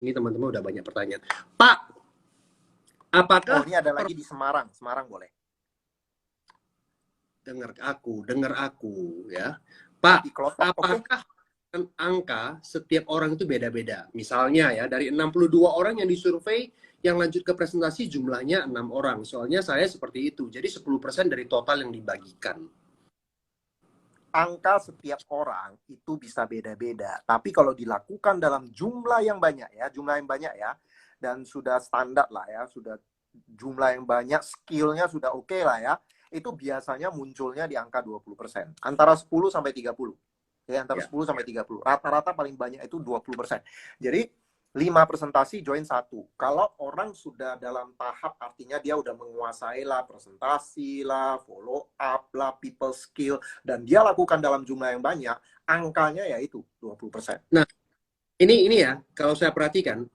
Ini teman-teman udah banyak pertanyaan. Pak, apakah ini ada lagi di Semarang. Semarang boleh. dengar aku ya. Pak, apakah angka setiap orang itu beda-beda? Misalnya ya, dari 62 orang yang disurvei, yang lanjut ke presentasi jumlahnya 6 orang. Soalnya saya seperti itu. Jadi 10% dari total yang dibagikan. Angka setiap orang itu bisa beda-beda. Tapi kalau dilakukan dalam jumlah yang banyak ya, dan sudah standar lah ya, sudah jumlah yang banyak, skillnya sudah oke lah ya, itu biasanya munculnya di angka 20%. Antara 10 sampai 30. Ya, antara 10 sampai 30. Rata-rata paling banyak itu 20%. Jadi 5 presentasi join 1. Kalau orang sudah dalam tahap, artinya dia udah menguasai lah presentasi lah, follow up lah, people skill, dan dia lakukan dalam jumlah yang banyak, angkanya yaitu 20%. Nah, ini ya, kalau saya perhatikan,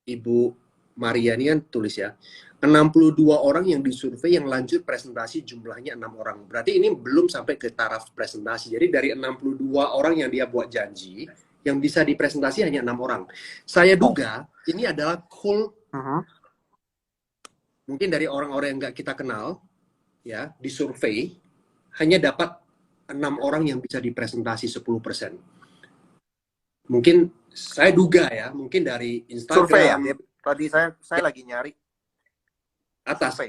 Ibu Maria ini kan tulis ya, 62 orang yang disurvei yang lanjut presentasi jumlahnya 6 orang. Berarti ini belum sampai ke taraf presentasi. Jadi dari 62 orang yang dia buat janji, yang bisa dipresentasi hanya 6 orang. Saya duga ini adalah cold, mungkin dari orang-orang yang nggak kita kenal, ya, disurvei, hanya dapat 6 orang yang bisa dipresentasi 10%. Mungkin saya duga ya, mungkin dari Instagram. Survei ya? Tadi saya lagi nyari. Atas.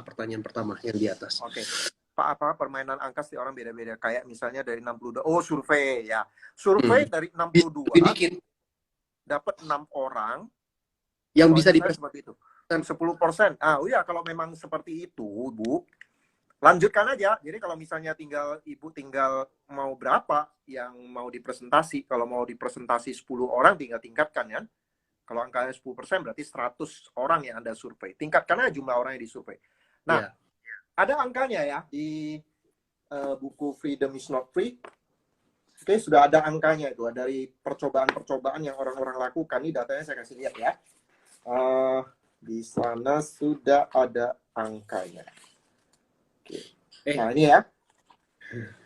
Pertanyaan pertama yang di atas. Oke. Pak, apa permainan angka setiap orang beda-beda? Kayak misalnya dari 62. Oh, survei ya. Survei dari 62. Dapat 6 orang. Yang bisa dipresentasi seperti itu. 10%. Iya, kalau memang seperti itu, Bu, lanjutkan aja. Jadi kalau misalnya Ibu tinggal mau berapa yang mau dipresentasi. Kalau mau dipresentasi 10 orang, tinggal tingkatkan ya. Kalau angkanya 10% berarti 100 orang yang Anda survei. Tingkatkan aja jumlah orang yang disurvei. Nah, ada angkanya ya di buku Freedom is Not Free. Oke, sudah ada angkanya itu. Dari percobaan-percobaan yang orang-orang lakukan. Ini datanya saya kasih lihat ya. Di sana sudah ada angkanya. Oke. Nah, ini ya.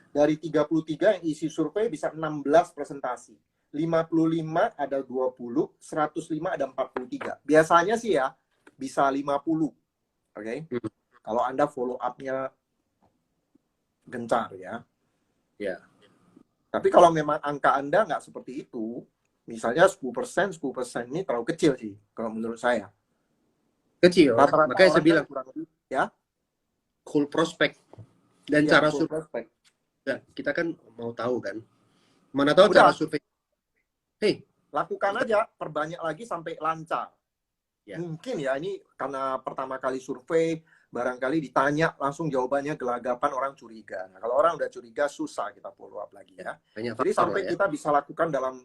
Dari 33 yang isi survei bisa 16 presentasi. 55 ada 20, 105 ada 43. Biasanya sih ya bisa 50. Oke. Kalau Anda follow up-nya gencar ya. Ya. Tapi kalau memang angka Anda nggak seperti itu, misalnya 10% ini terlalu kecil sih kalau menurut saya. Kecil. Makanya saya bilang ya. Cool prospect dan cara survei. Ya, kita kan mau tahu kan. Mana tahu cara survei. Lakukan aja, perbanyak lagi sampai lancar. Mungkin ya ini karena pertama kali survei, barangkali ditanya langsung jawabannya gelagapan, orang curiga. Nah, kalau orang udah curiga susah kita follow up lagi ya. Jadi sampai kita bisa lakukan dalam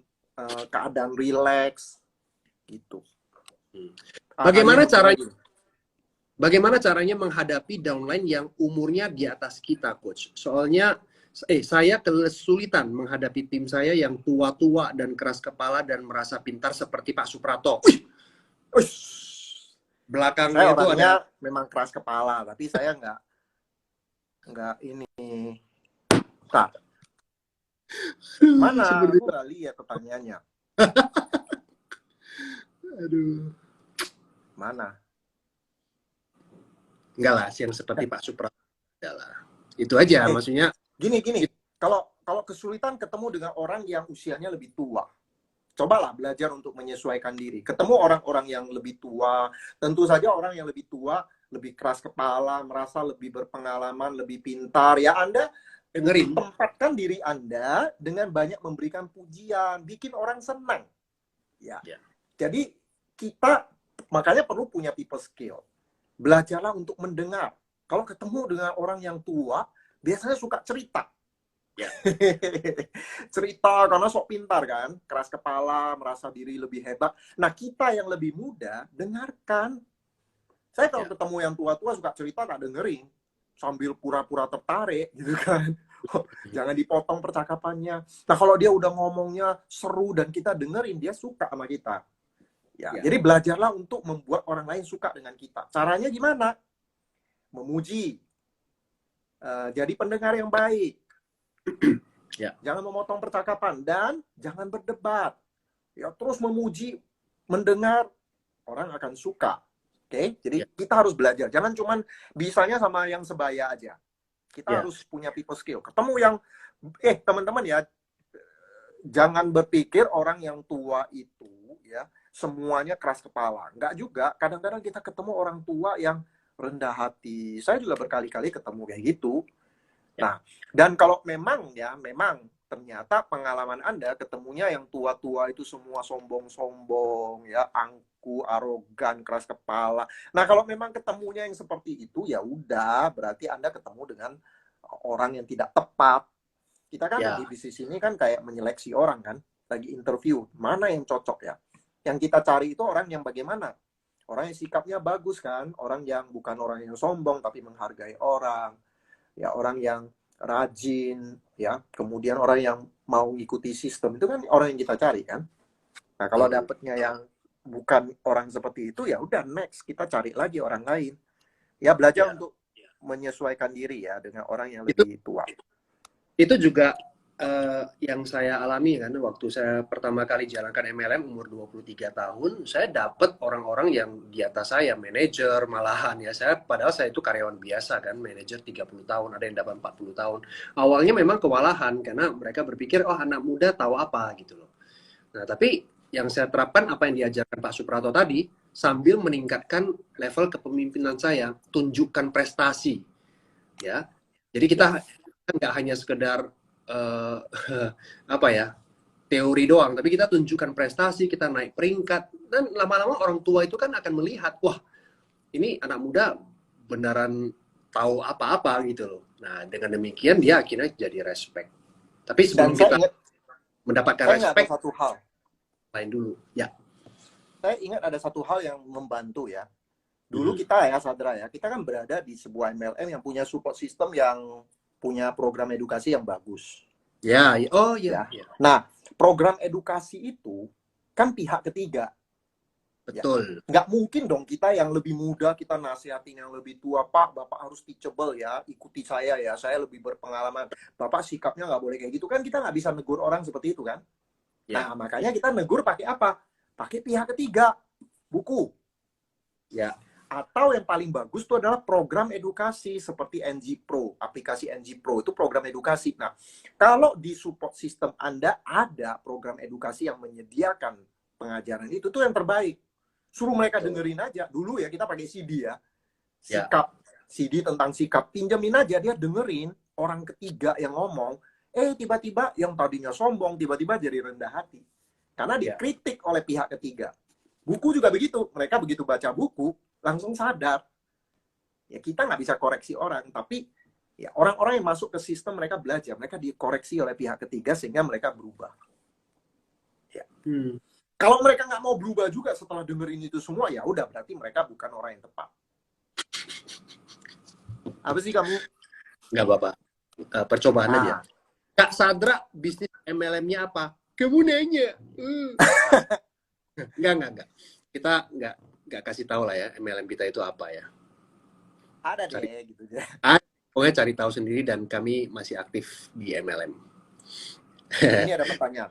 keadaan relax gitu. Bagaimana caranya menghadapi downline yang umurnya di atas kita, Coach? Soalnya saya kesulitan menghadapi tim saya yang tua-tua dan keras kepala dan merasa pintar seperti Pak Suprato. Belakangnya itu ada memang keras kepala, tapi saya nggak ini. Nah, mana? Aku nggak lihat pertanyaannya. Aduh. Mana? Enggak lah, yang seperti Pak Suprato. Itu aja, maksudnya. Gini. Kalau kesulitan ketemu dengan orang yang usianya lebih tua, cobalah belajar untuk menyesuaikan diri. Ketemu orang-orang yang lebih tua, tentu saja orang yang lebih tua, lebih keras kepala, merasa lebih berpengalaman, lebih pintar. Ya, Anda tempatkan diri Anda dengan banyak memberikan pujian, bikin orang senang. Ya. Jadi kita makanya perlu punya people skill. Belajarlah untuk mendengar. Kalau ketemu dengan orang yang tua, biasanya suka cerita. Cerita karena sok pintar kan, keras kepala, merasa diri lebih hebat. Nah, kita yang lebih muda, dengarkan. Saya kalau ketemu yang tua-tua suka cerita, tak dengerin. Sambil pura-pura tertarik, gitu kan. Jangan dipotong percakapannya. Nah, kalau dia udah ngomongnya seru dan kita dengerin, dia suka sama kita. Jadi belajarlah untuk membuat orang lain suka dengan kita. Caranya gimana? Memuji. Jadi pendengar yang baik. Jangan memotong percakapan dan jangan berdebat. ya terus memuji, mendengar, orang akan suka. Oke, jadi Ya. kita harus belajar. Jangan cuman bisanya sama yang sebaya aja. Kita Ya. harus punya people skill. Ketemu yang, teman-teman ya, jangan berpikir orang yang tua itu ya semuanya keras kepala. Enggak juga. Kadang-kadang kita ketemu orang tua yang rendah hati. Saya juga berkali-kali ketemu kayak gitu. Nah, dan kalau memang ternyata pengalaman Anda ketemunya yang tua-tua itu semua sombong-sombong, ya, angku, arogan, keras kepala. Nah, kalau memang ketemunya yang seperti itu, ya udah, berarti Anda ketemu dengan orang yang tidak tepat. Kita kan Ya. di bisnis ini kan kayak menyeleksi orang kan, lagi interview, mana yang cocok ya. Yang kita cari itu orang yang bagaimana? Orang yang sikapnya bagus kan, orang yang bukan orang yang sombong tapi menghargai orang, ya orang yang rajin, ya kemudian orang yang mau ngikuti sistem, itu kan orang yang kita cari kan. Nah kalau dapetnya yang bukan orang seperti itu, ya udah next, kita cari lagi orang lain. Ya belajar Ya. untuk menyesuaikan diri ya dengan orang yang Itu lebih tua. itu juga yang saya alami kan waktu saya pertama kali jalankan MLM umur 23 tahun, saya dapat orang-orang yang di atas saya, manajer malahan ya. Padahal saya itu karyawan biasa kan, manajer 30 tahun, ada yang dapat 40 tahun. Awalnya memang kewalahan karena mereka berpikir, oh anak muda tahu apa gitu loh. Nah, tapi yang saya terapkan apa yang diajarkan Pak Suprato tadi, sambil meningkatkan level kepemimpinan saya, tunjukkan prestasi. Ya, jadi kita nggak hanya sekedar apa ya, teori doang, tapi kita tunjukkan prestasi, kita naik peringkat, dan lama-lama orang tua itu kan akan melihat, wah ini anak muda beneran tahu apa-apa gitu loh. Nah dengan demikian dia akhirnya jadi respect. Tapi Dan sebelum kita mendapatkan saya ingat ada respect, satu hal. lain dulu. Ya. Saya ingat ada satu hal yang membantu ya. Dulu kita ya, Sadra ya, kita kan berada di sebuah MLM yang punya support system yang punya program edukasi yang bagus. Ya, oh ya. Ya. Nah, program edukasi itu kan pihak ketiga. Betul. Ya. Nggak mungkin dong kita yang lebih muda, kita nasihatin yang lebih tua, Pak, Bapak harus teachable ya, ikuti saya ya, saya lebih berpengalaman. Bapak sikapnya nggak boleh kayak gitu. Kan kita nggak bisa negur orang seperti itu kan. Ya. Nah, makanya kita negur pakai apa? Pakai pihak ketiga, buku. Ya. Atau yang paling bagus itu adalah program edukasi seperti NG Pro, aplikasi NG Pro itu program edukasi. Nah, kalau di support system Anda ada program edukasi yang menyediakan pengajaran itu tuh yang terbaik. Suruh mereka dengerin aja. Dulu ya kita pakai CD ya. Sikap, CD tentang sikap, pinjemin aja, dia dengerin orang ketiga yang ngomong, tiba-tiba yang tadinya sombong tiba-tiba jadi rendah hati. Karena dikritik oleh pihak ketiga. Buku juga begitu. Mereka begitu baca buku, langsung sadar. Ya kita nggak bisa koreksi orang, tapi ya orang-orang yang masuk ke sistem mereka belajar, mereka dikoreksi oleh pihak ketiga sehingga mereka berubah. Ya. Kalau mereka nggak mau berubah juga setelah dengerin itu semua, ya udah berarti mereka bukan orang yang tepat. Apa sih kamu? Nggak apa-apa. Percobaan aja. Kak Sadra, bisnis MLM-nya apa? Kamu nanya. Enggak. Kita nggak kasih tahu lah ya MLM kita itu apa ya. Ada deh gitu ya. Pokoknya cari tahu sendiri dan kami masih aktif di MLM. Ini ada pertanyaan.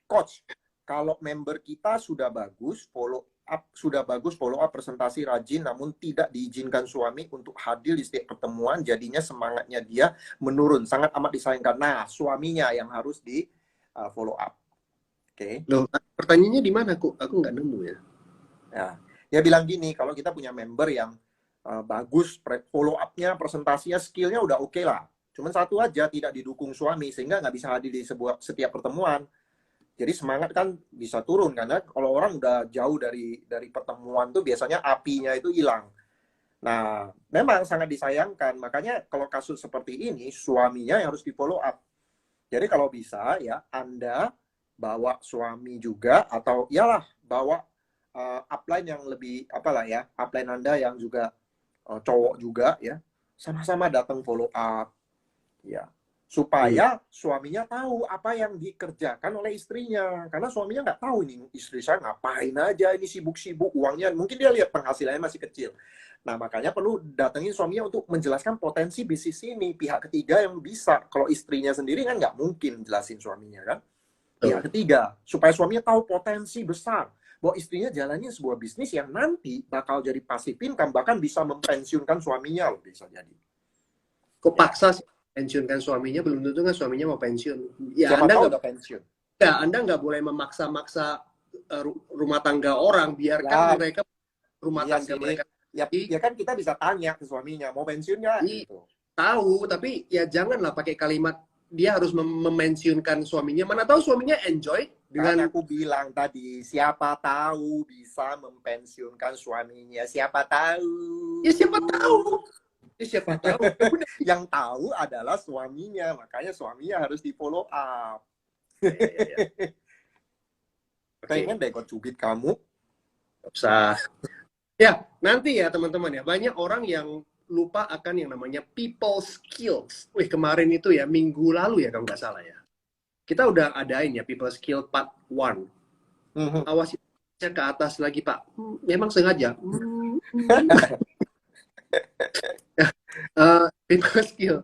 Coach, kalau member kita sudah bagus, follow up presentasi rajin namun tidak diizinkan suami untuk hadir di setiap pertemuan, jadinya semangatnya dia menurun, sangat amat disayangkan. Nah, suaminya yang harus di follow up. Oke. Loh, pertanyaannya di mana kok? Aku nggak nemu ya. Ya, dia bilang gini, kalau kita punya member yang bagus, follow up-nya, presentasinya, skill-nya udah oke lah. Cuman satu aja tidak didukung suami, sehingga nggak bisa hadir di setiap pertemuan. Jadi semangat kan bisa turun, karena kalau orang udah jauh dari pertemuan tuh biasanya apinya itu hilang. Nah, memang sangat disayangkan. Makanya kalau kasus seperti ini, suaminya yang harus di follow up. Jadi kalau bisa ya, Anda bawa suami juga, atau iyalah bawa upline yang lebih apalah ya, upline Anda yang juga cowok juga ya, sama-sama datang follow up ya, supaya suaminya tahu apa yang dikerjakan oleh istrinya, karena suaminya nggak tahu ini istri saya ngapain aja, ini sibuk-sibuk, uangnya mungkin dia lihat penghasilannya masih kecil. Nah makanya perlu datengin suaminya untuk menjelaskan potensi bisnis ini, pihak ketiga yang bisa. Kalau istrinya sendiri kan nggak mungkin jelasin suaminya kan. Ya, ketiga, supaya suaminya tahu potensi besar bahwa istrinya jalannya sebuah bisnis yang nanti bakal jadi passive income, bahkan bisa mempensiunkan suaminya loh, bisa jadi. Kok paksa sih pensiunkan suaminya? Belum tentu kan suaminya mau pensiun. Ya, Siapa Anda tahu nggak, udah pensiun. ya, Anda nggak boleh memaksa-maksa rumah tangga orang. Biarkan Ya, mereka rumah iya tangga sih. mereka. Ya kan kita bisa tanya ke suaminya, mau pensiun nggak? Gitu. Tahu, tapi ya janganlah pakai kalimat dia harus memensiunkan suaminya. Mana tahu suaminya enjoy Kan dengan. aku bilang tadi, siapa tahu bisa mempensiunkan suaminya. Siapa tahu. Ya siapa tahu. Ya siapa tahu. Yang tahu adalah suaminya, makanya suaminya harus di follow up. Ya, ya, ya. Pengen deh kok cubit kamu. Usah. Ya, nanti ya teman-teman ya, banyak orang yang lupa akan yang namanya people skills. Wih, kemarin itu ya, minggu lalu ya kalau nggak salah ya. Kita udah adain ya people skill part 1. Awas ke atas lagi, Pak. Memang sengaja. People skill.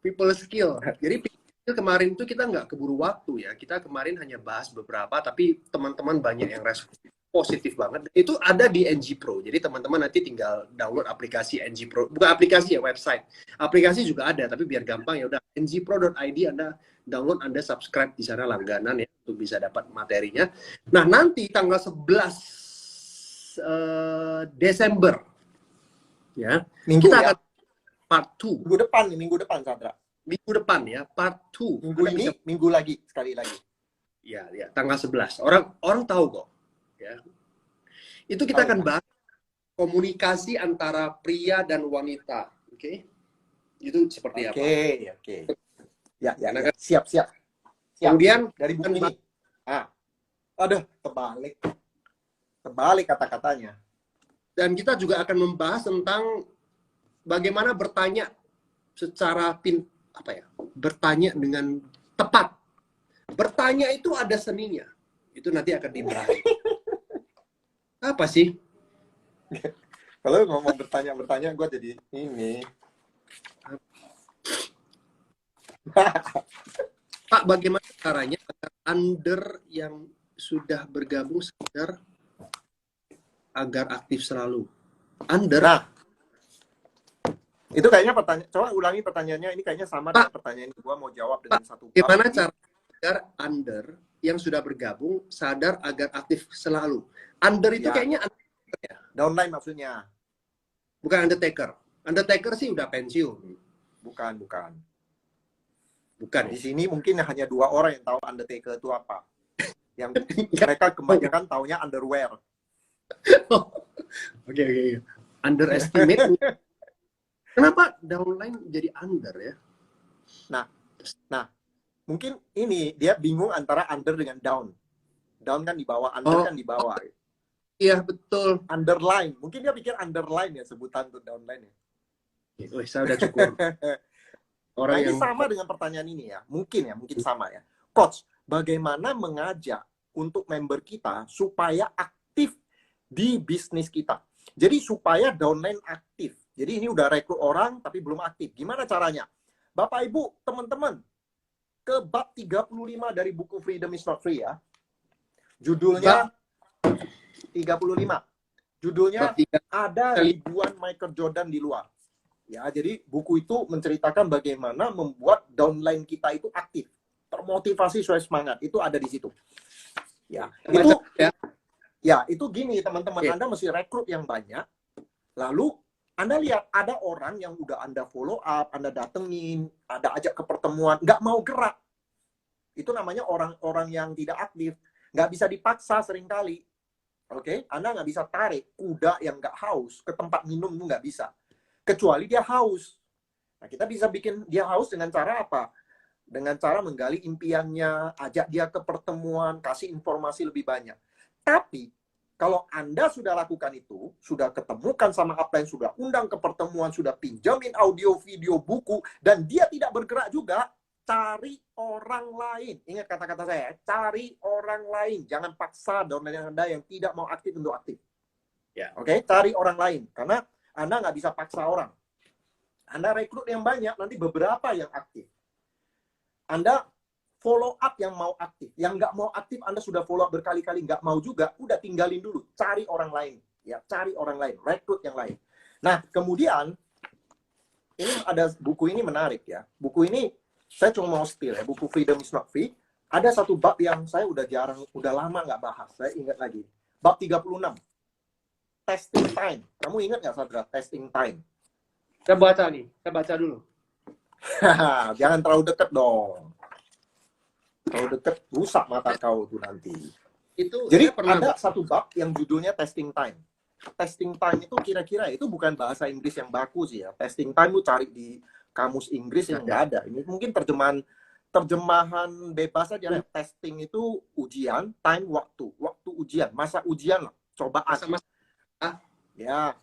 People skill. Jadi people skill kemarin itu kita nggak keburu waktu ya. Kita kemarin hanya bahas beberapa, tapi teman-teman banyak yang respon positif banget. Itu ada di NG Pro. Jadi teman-teman nanti tinggal download aplikasi NG Pro. Bukan aplikasi ya, website. Aplikasi juga ada, tapi biar gampang ya udah ngpro.id Anda download, Anda subscribe di sana langganan ya untuk bisa dapat materinya. Nah, nanti tanggal 11 Desember ya. Minggu Kita ya. akan part 2. Minggu depan Sandra. Minggu depan ya, part 2. Minggu ini, minggu lagi, sekali lagi. Ya, tanggal 11. Orang tahu kok. Ya. Itu kita akan bahas komunikasi antara pria dan wanita. Oke? Itu seperti apa? Oke. Ya. Siap. Kemudian dari buku ini. Aduh, terbalik kata-katanya. Dan kita juga akan membahas tentang bagaimana bertanya secara bertanya dengan tepat. Bertanya itu ada seninya. Itu nanti akan dibahas. Apa sih? Kalau ngomong bertanya, gue jadi ini. Pak, bagaimana caranya agar under yang sudah bergabung agar aktif selalu? Under? Nah, itu kayaknya pertanyaan. Coba ulangi pertanyaannya. Ini kayaknya sama dengan pertanyaan gue mau jawab dengan satu. Bagaimana cara agar under yang sudah bergabung sadar agar aktif selalu? Under itu kayaknya ya. Downline maksudnya. Bukan Undertaker. Undertaker sih udah pensiun. Bukan. Bukan. Di sini mungkin hanya 2 orang yang tahu Undertaker itu apa. Yang mereka kebanyakan taunya underwear. Oke. Underestimate. Kenapa downline jadi under ya? Nah, mungkin ini dia bingung antara under dengan down. Down kan di bawah, under kan di bawah. Iya, betul. Underline. Mungkin dia pikir underline ya sebutan untuk downline ya. Saya udah cukup. Ini sama dengan pertanyaan ini ya. Mungkin sama ya. Coach, bagaimana mengajak untuk member kita supaya aktif di bisnis kita? Jadi supaya downline aktif. Jadi ini udah rekrut orang tapi belum aktif. Gimana caranya? Bapak Ibu, teman-teman, ke bab 35 dari buku Freedom is Not Free ya. Judulnya 35. Judulnya ada ribuan Michael Jordan di luar. Ya, jadi buku itu menceritakan bagaimana membuat downline kita itu aktif, termotivasi sesuai semangat. Itu ada di situ. Ya, itu gini teman-teman, Anda mesti rekrut yang banyak. Lalu Anda lihat ada orang yang udah Anda follow up, Anda datengin, Anda ajak ke pertemuan, nggak mau gerak. Itu namanya orang-orang yang tidak aktif. Nggak bisa dipaksa seringkali. Oke? Anda nggak bisa tarik kuda yang nggak haus ke tempat minum, itu nggak bisa. Kecuali dia haus. Nah, kita bisa bikin dia haus dengan cara apa? Dengan cara menggali impiannya, ajak dia ke pertemuan, kasih informasi lebih banyak. Tapi, kalau Anda sudah lakukan itu, sudah ketemukan sama apa yang sudah undang ke pertemuan, sudah pinjamin audio, video, buku, dan dia tidak bergerak juga, cari orang lain. Ingat kata-kata saya, cari orang lain. Jangan paksa downline Anda yang tidak mau aktif untuk aktif. Ya. Oke, cari orang lain. Karena Anda nggak bisa paksa orang. Anda rekrut yang banyak, nanti beberapa yang aktif. Anda follow up yang mau aktif. Yang nggak mau aktif, Anda sudah follow up berkali-kali, nggak mau juga, udah tinggalin dulu. Cari orang lain. Ya, cari orang lain. Rekrut yang lain. Nah, kemudian, ini ada buku ini menarik ya. Buku ini, saya cuma mau steal ya. Buku Freedom is Not Free. Ada satu bab yang saya udah lama nggak bahas. Saya ingat lagi. Bab 36. Testing time. Kamu ingat nggak, Sadra? Testing time. Saya baca nih. Saya baca dulu. Jangan terlalu deket dong. Kalau deket, rusak mata kau tuh nanti. Jadi ada satu bab yang judulnya testing time. Testing time itu kira-kira itu bukan bahasa Inggris yang baku sih ya. Testing time lu cari di kamus Inggris yang nggak ada. Ini mungkin terjemahan bebas aja. Testing itu ujian, time waktu ujian, masa ujian lah, cobaan. Ya,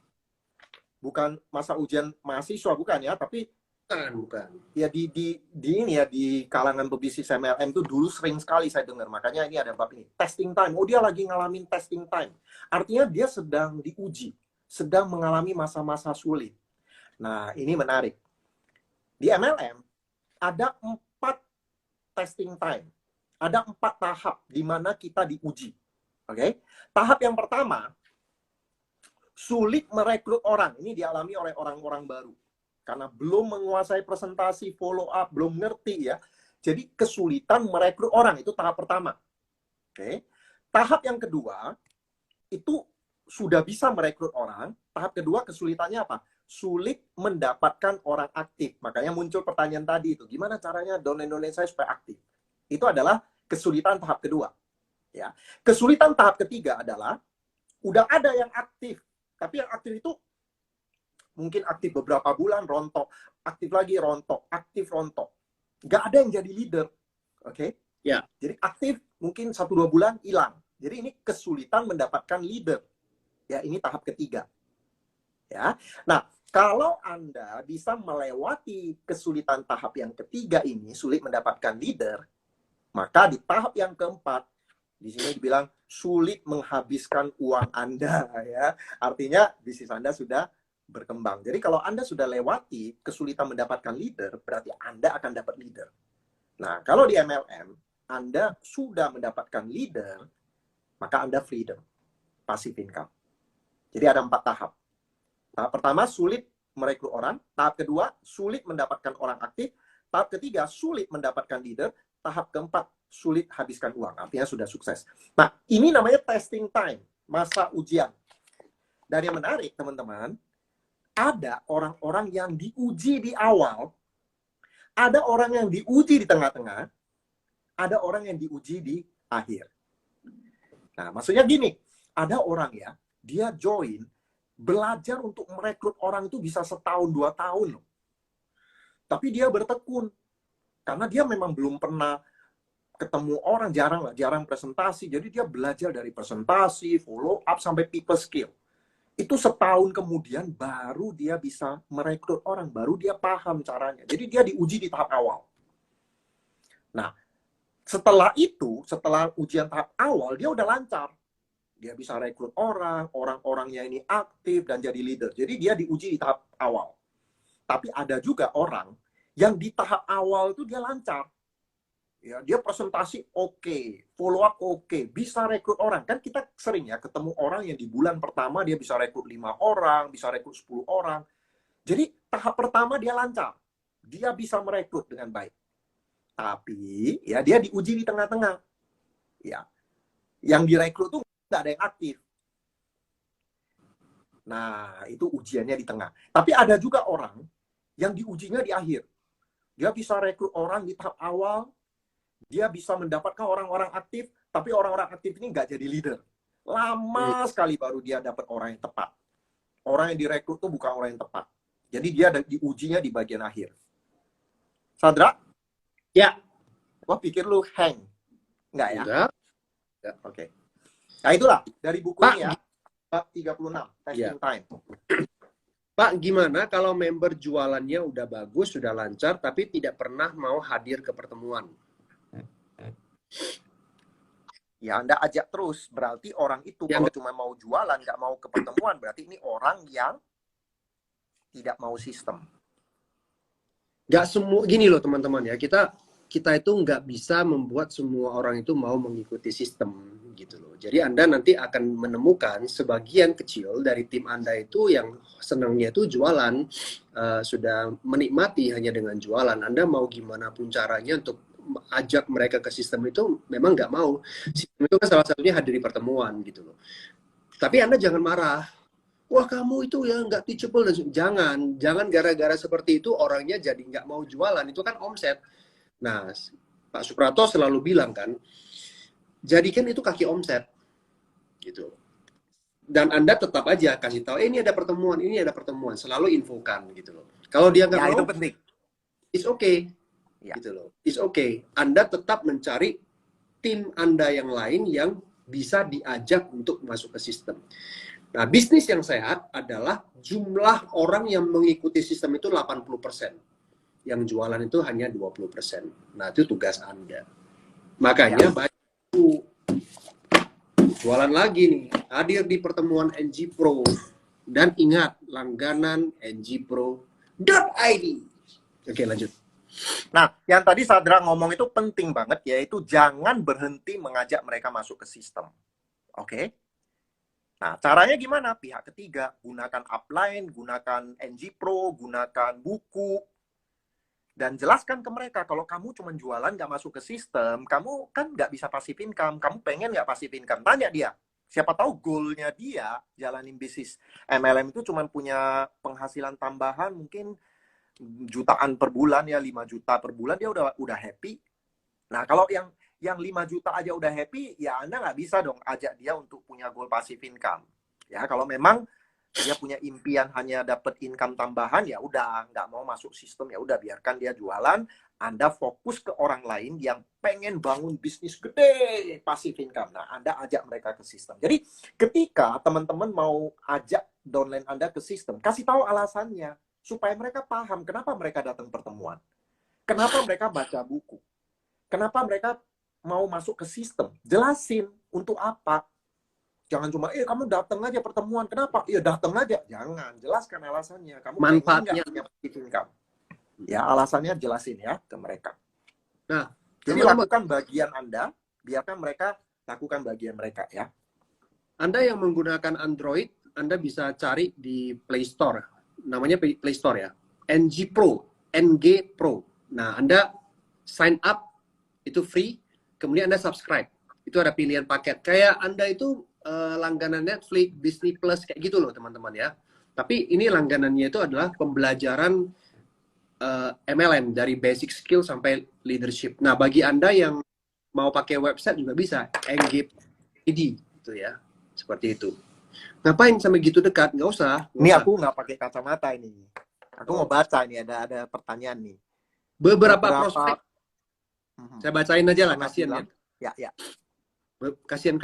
bukan masa ujian mahasiswa bukan ya, tapi bukan. Ya di ini ya di kalangan pebisnis MLM itu dulu sering sekali saya dengar. Makanya ini ada bab ini. Testing time. Oh, dia lagi ngalamin testing time. Artinya dia sedang diuji, sedang mengalami masa-masa sulit. Nah, ini menarik. Di MLM ada 4 testing time. Ada 4 tahap di mana kita diuji. Oke? Tahap yang pertama, sulit merekrut orang. Ini dialami oleh orang-orang baru. Karena belum menguasai presentasi, follow up, belum ngerti ya. Jadi kesulitan merekrut orang, itu tahap pertama. Oke. Tahap yang kedua, itu sudah bisa merekrut orang. Tahap kedua kesulitannya apa? Sulit mendapatkan orang aktif. Makanya muncul pertanyaan tadi itu, gimana caranya downline saya supaya aktif? Itu adalah kesulitan tahap kedua. Ya. Kesulitan tahap ketiga adalah, udah ada yang aktif. Tapi yang aktif itu mungkin aktif beberapa bulan, rontok. Aktif lagi, rontok. Aktif, rontok. Nggak ada yang jadi leader. Oke? Ya. Jadi aktif mungkin 1-2 bulan, hilang. Jadi ini kesulitan mendapatkan leader. Ya, ini tahap ketiga. Ya. Nah, kalau Anda bisa melewati kesulitan tahap yang ketiga ini, sulit mendapatkan leader, maka di tahap yang keempat, di sini dibilang sulit menghabiskan uang Anda. Ya. Artinya bisnis Anda sudah berkembang. Jadi kalau Anda sudah lewati kesulitan mendapatkan leader, berarti Anda akan dapat leader. Nah, kalau di MLM, Anda sudah mendapatkan leader, maka Anda freedom, passive income. Jadi ada 4 tahap. Tahap pertama, sulit merekrut orang. Tahap kedua, sulit mendapatkan orang aktif. Tahap ketiga, sulit mendapatkan leader. Tahap keempat, sulit habiskan uang. Artinya sudah sukses. Nah, ini namanya testing time, masa ujian. Dan yang menarik, teman-teman, ada orang-orang yang diuji di awal, ada orang yang diuji di tengah-tengah, ada orang yang diuji di akhir. Nah, maksudnya gini, ada orang ya, dia join, belajar untuk merekrut orang itu bisa 1-2 tahun loh. Tapi dia bertekun, karena dia memang belum pernah ketemu orang, jarang presentasi, jadi dia belajar dari presentasi, follow up, sampai people skill. Itu 1 tahun kemudian baru dia bisa merekrut orang, baru dia paham caranya. Jadi dia diuji di tahap awal. Nah, setelah itu, setelah ujian tahap awal, dia udah lancar. Dia bisa rekrut orang, orang-orangnya ini aktif dan jadi leader. Jadi dia diuji di tahap awal. Tapi ada juga orang yang di tahap awal itu dia lancar. Ya, dia presentasi oke, follow up oke, bisa rekrut orang. Kan kita sering ya ketemu orang yang di bulan pertama dia bisa rekrut 5 orang, bisa rekrut 10 orang. Jadi tahap pertama dia lancar. Dia bisa merekrut dengan baik. Tapi ya dia diuji di tengah-tengah. Ya. Yang direkrut tuh nggak ada yang aktif. Nah, itu ujiannya di tengah. Tapi ada juga orang yang diujinya di akhir. Dia bisa rekrut orang di tahap awal, dia bisa mendapatkan orang-orang aktif, tapi orang-orang aktif ini nggak jadi leader. Lama sekali baru dia dapat orang yang tepat. Orang yang direkrut itu bukan orang yang tepat. Jadi dia diujinya di bagian akhir. Sadra? Ya. Wah, pikir lu hang. Nggak ya? Enggak. Oke. Nah, itulah dari buku Pak, ini ya. Bab 36, testing time. Pak, gimana kalau member jualannya udah bagus, sudah lancar, tapi tidak pernah mau hadir ke pertemuan? Ya, Anda ajak terus. Berarti orang itu Ya, kalau cuma mau jualan, nggak mau ke pertemuan, berarti ini orang yang tidak mau sistem. Nggak semua, gini loh teman-teman ya, kita kita itu nggak bisa membuat semua orang itu mau mengikuti sistem gitu loh. Jadi Anda nanti akan menemukan sebagian kecil dari tim Anda itu yang senangnya itu jualan, sudah menikmati hanya dengan jualan. Anda mau gimana pun caranya untuk ajak mereka ke sistem itu memang nggak mau. Sistem itu kan salah satunya hadiri pertemuan gitu loh. Tapi Anda jangan marah. Wah kamu itu ya nggak teachable. Jangan gara-gara seperti itu orangnya jadi nggak mau jualan. Itu kan omset. Nah, Pak Suprapto selalu bilang kan, jadikan itu kaki omset, gitu. Dan Anda tetap aja kasih tahu, ini ada pertemuan, selalu infokan, gitu loh. Kalau dia nggak mau, itu penting. it's okay, gitu loh. It's okay. Anda tetap mencari tim Anda yang lain yang bisa diajak untuk masuk ke sistem. Nah, bisnis yang sehat adalah jumlah orang yang mengikuti sistem itu 80%. Yang jualan itu hanya 20%. Nah, itu tugas Anda. Makanya banyak jualan lagi nih, hadir di pertemuan NG Pro. Dan ingat, langganan ngpro.id. Oke, lanjut. Nah, yang tadi Sadra ngomong itu penting banget, yaitu jangan berhenti mengajak mereka masuk ke sistem. Oke? Nah, caranya gimana? Pihak ketiga, gunakan upline, gunakan NG Pro, gunakan buku, dan jelaskan ke mereka, kalau kamu cuma jualan nggak masuk ke sistem, kamu kan nggak bisa passive income. Kamu pengen nggak passive income? Tanya dia. Siapa tahu goalnya dia jalanin bisnis MLM itu cuma punya penghasilan tambahan mungkin jutaan per bulan, ya 5 juta per bulan, dia udah happy. Nah, kalau yang 5 juta aja udah happy, ya Anda nggak bisa dong ajak dia untuk punya goal passive income. Ya, kalau memang dia punya impian hanya dapat income tambahan, ya udah nggak mau masuk sistem, ya udah biarkan dia jualan. Anda fokus ke orang lain yang pengen bangun bisnis gede passive income. Nah, Anda ajak mereka ke sistem. Jadi ketika teman-teman mau ajak downline Anda ke sistem, kasih tahu alasannya supaya mereka paham kenapa mereka datang pertemuan, kenapa mereka baca buku, kenapa mereka mau masuk ke sistem. Jelasin untuk apa. Jangan cuma, kamu datang aja pertemuan. Kenapa? Ya datang aja. Jangan. Jelaskan alasannya. Kamu Manfaatnya. pengen nggak punya income? Ya, alasannya jelasin ya ke mereka. Nah, jadi lakukan bagian Anda, biarkan mereka lakukan bagian mereka ya. Anda yang menggunakan Android, Anda bisa cari di Play Store. Namanya Play Store ya. NG Pro. Nah, Anda sign up, itu free. Kemudian Anda subscribe. Itu ada pilihan paket. Kayak Anda itu langganan Netflix, Disney Plus, kayak gitu loh teman-teman ya. Tapi ini langganannya itu adalah pembelajaran MLM dari basic skill sampai leadership. Nah, bagi Anda yang mau pakai website juga bisa, ngpro.id gitu ya. Seperti itu. Ngapain sampai gitu dekat? Nggak usah. Ini aku nggak pakai kacamata ini. Aku mau baca ini, ada pertanyaan nih. Beberapa prospek. Saya bacain aja lah, kasihan ya. Ya. Kasihan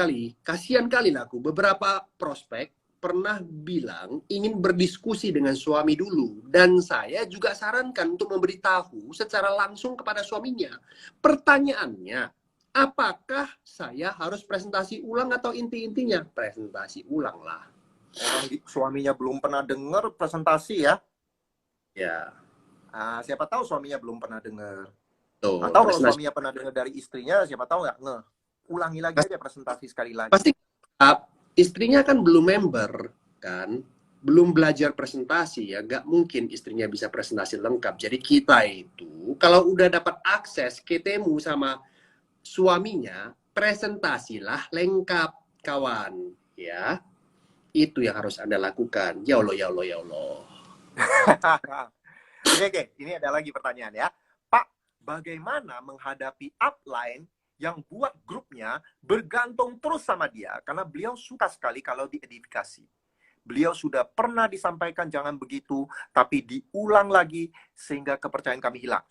kali lah aku. Beberapa prospek pernah bilang ingin berdiskusi dengan suami dulu, dan saya juga sarankan untuk memberitahu secara langsung kepada suaminya. Pertanyaannya, apakah saya harus presentasi ulang atau inti-intinya? Presentasi ulang lah. Suaminya belum pernah dengar presentasi ya? Ya. Siapa tahu suaminya belum pernah dengar. Tuh, atau kalau suaminya pernah dengar dari istrinya, siapa tahu nggak ngeh. Ulangi lagi aja presentasi sekali lagi. Pasti istrinya kan belum member kan, belum belajar presentasi ya, nggak mungkin istrinya bisa presentasi lengkap. Jadi kita itu kalau udah dapat akses ketemu sama suaminya, presentasilah lengkap kawan ya. Itu yang harus Anda lakukan. Ya Allah, ya Allah, ya Allah. Oke, ini ada lagi pertanyaan ya. Pak, bagaimana menghadapi upline yang buat grupnya bergantung terus sama dia karena beliau suka sekali kalau diedifikasi. Beliau sudah pernah disampaikan jangan begitu, tapi diulang lagi sehingga kepercayaan kami hilang.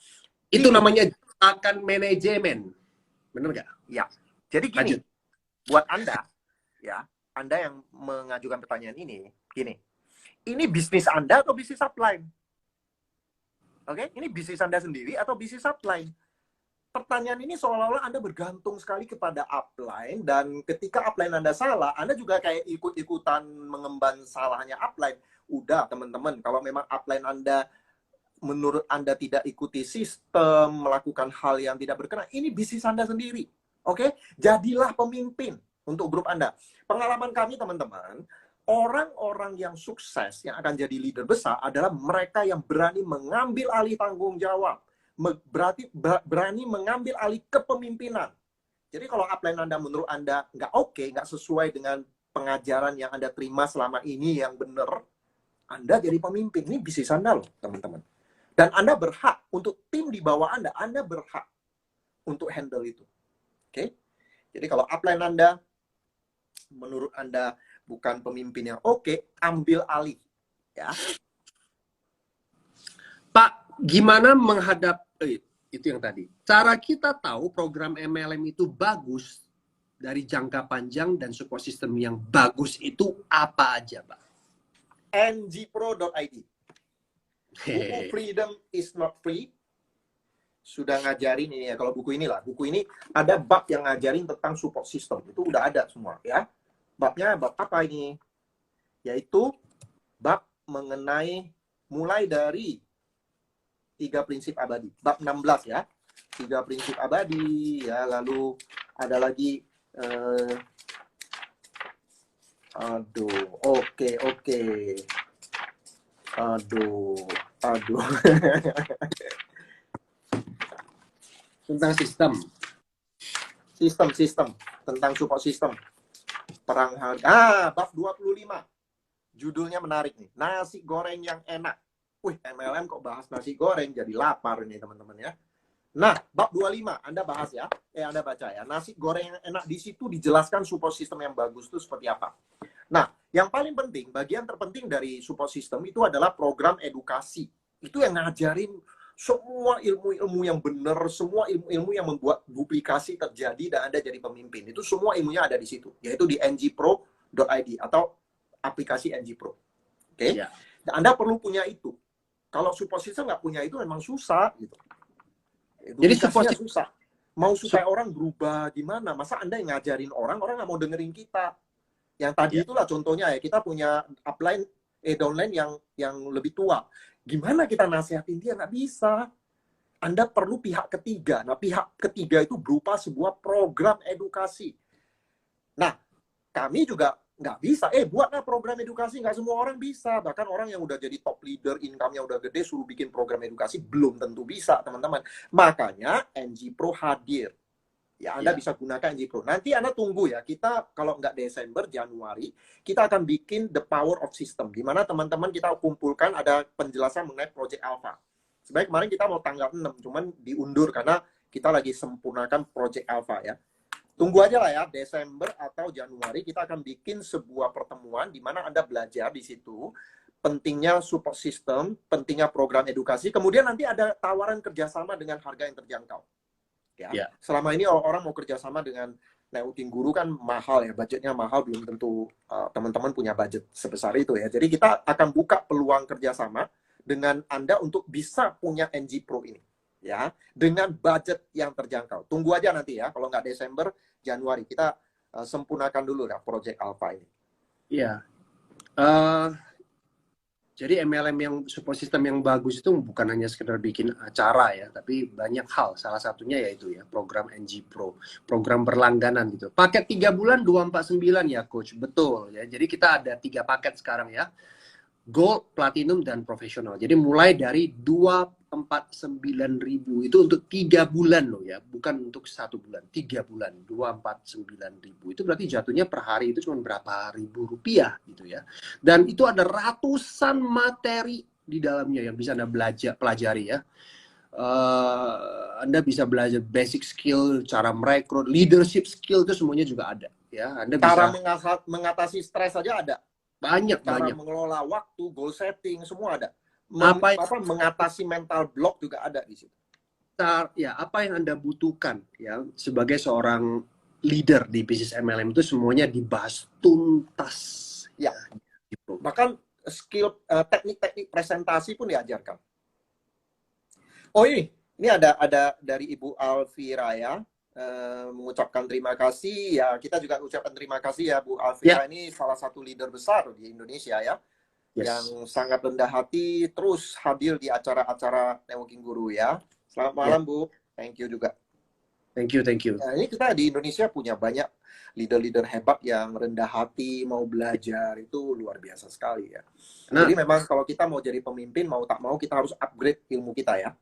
Itu namanya akan manajemen. Benar nggak? Ya. Jadi gini, lanjut. Buat Anda, ya, Anda yang mengajukan pertanyaan ini, gini. Ini bisnis Anda atau bisnis upline? Oke, ini bisnis Anda sendiri atau bisnis upline? Pertanyaan ini seolah-olah Anda bergantung sekali kepada upline, dan ketika upline Anda salah, Anda juga kayak ikut-ikutan mengemban salahnya upline. Udah teman-teman, kalau memang upline Anda menurut Anda tidak ikuti sistem, melakukan hal yang tidak berkenan, ini bisnis Anda sendiri. Oke? Jadilah pemimpin untuk grup Anda. Pengalaman kami, teman-teman, orang-orang yang sukses, yang akan jadi leader besar adalah mereka yang berani mengambil alih tanggung jawab. Berani mengambil alih kepemimpinan. Jadi kalau upline Anda menurut Anda nggak oke, nggak sesuai dengan pengajaran yang Anda terima selama ini yang benar, Anda jadi pemimpin. Ini bisnis Anda loh, teman-teman. Dan Anda berhak untuk tim di bawah Anda berhak untuk handle itu. Oke? Jadi kalau upline Anda, menurut Anda bukan pemimpin yang oke, ambil alih. Ya. Pak, gimana menghadapi itu yang tadi? Cara kita tahu program MLM itu bagus dari jangka panjang dan support system yang bagus itu apa aja, Pak? ngpro.id. Buku Freedom is not free. Sudah ngajarin ini ya, kalau buku inilah. Buku ini ada bab yang ngajarin tentang support system. Itu udah ada semua ya. Babnya bab apa ini? Yaitu bab mengenai mulai dari 3 prinsip abadi. Bab 16 ya. 3 prinsip abadi ya, lalu ada lagi oke. Aduh. Tentang Sistem. Tentang support system. Perang harga. Bab 25. Judulnya menarik nih. Nasi goreng yang enak. Wih, MLM kok bahas nasi goreng, jadi lapar nih teman-teman ya. Nah, bab 25, Anda bahas ya. Anda baca ya. Nasi goreng yang enak, di situ dijelaskan support system yang bagus itu seperti apa. Nah, yang paling penting, bagian terpenting dari support system itu adalah program edukasi. Itu yang ngajarin semua ilmu-ilmu yang benar, semua ilmu-ilmu yang membuat duplikasi terjadi dan Anda jadi pemimpin. Itu semua ilmunya ada di situ, yaitu di ngpro.id atau aplikasi ngpro. Oke? Ya. Anda perlu punya itu. Kalau support system nggak punya itu memang susah gitu. Jadi support susah. Mau supaya orang berubah gimana? Masa Anda yang ngajarin orang nggak mau dengerin kita. Yang tadi itulah contohnya ya, kita punya upline downline yang lebih tua. Gimana kita nasihatin dia? Nggak bisa. Anda perlu pihak ketiga. Nah, pihak ketiga itu berupa sebuah program edukasi. Nah, kami juga nggak bisa. Buatlah program edukasi. Nggak semua orang bisa. Bahkan orang yang udah jadi top leader, income-nya udah gede, suruh bikin program edukasi, belum tentu bisa, teman-teman. Makanya, ngpro hadir. Ya, Anda bisa gunakan ngpro. Nanti Anda tunggu ya. Kita kalau nggak Desember, Januari, kita akan bikin The Power of System. Di mana teman-teman kita kumpulkan ada penjelasan mengenai Project Alpha. Sebenarnya kemarin kita mau tanggal 6, cuman diundur karena kita lagi sempurnakan Project Alpha ya. Tunggu aja lah ya, Desember atau Januari kita akan bikin sebuah pertemuan di mana Anda belajar di situ pentingnya support system, pentingnya program edukasi, kemudian nanti ada tawaran kerjasama dengan harga yang terjangkau. Ya. Selama ini orang mau kerjasama dengan networking guru kan mahal ya, budgetnya mahal, belum tentu teman-teman punya budget sebesar itu ya. Jadi kita akan buka peluang kerjasama dengan Anda untuk bisa punya ngpro ini. Ya, dengan budget yang terjangkau. Tunggu aja nanti ya, kalau nggak Desember, Januari kita sempurnakan dulu ya Project Alpha ini. Iya. Jadi MLM yang support system yang bagus itu bukan hanya sekedar bikin acara ya, tapi banyak hal. Salah satunya yaitu ya program ngpro, program berlangganan gitu. Paket 3 bulan 249 ya coach, betul ya. Jadi kita ada 3 paket sekarang ya. Gold, Platinum, dan Profesional. Jadi mulai dari 249.000 itu untuk 3 bulan loh ya, bukan untuk 1 bulan, 3 bulan, 249.000 itu berarti jatuhnya per hari itu cuma berapa ribu rupiah gitu ya. Dan itu ada ratusan materi di dalamnya yang bisa Anda pelajari ya. Anda bisa belajar basic skill, cara merekrut, leadership skill itu semuanya juga ada ya. Anda cara bisa mengatasi stres saja ada. Banyak. Mengelola waktu, goal setting, semua ada. Mengatasi mental block juga ada di situ. Ya, apa yang Anda butuhkan ya sebagai seorang leader di bisnis MLM itu semuanya dibahas tuntas. Ya. Gitu. Bahkan skill teknik-teknik presentasi pun diajarkan. Oh ini ada dari Ibu Alfira ya. Mengucapkan terima kasih ya, kita juga ucapkan terima kasih ya Bu Alfira, ini salah satu leader besar di Indonesia ya, yang sangat rendah hati, terus hadir di acara-acara networking guru ya. Selamat malam, Bu. Thank you juga. Thank you. Nah, ini kita di Indonesia punya banyak leader-leader hebat yang rendah hati, mau belajar, itu luar biasa sekali ya. Jadi memang kalau kita mau jadi pemimpin, mau tak mau kita harus upgrade ilmu kita ya.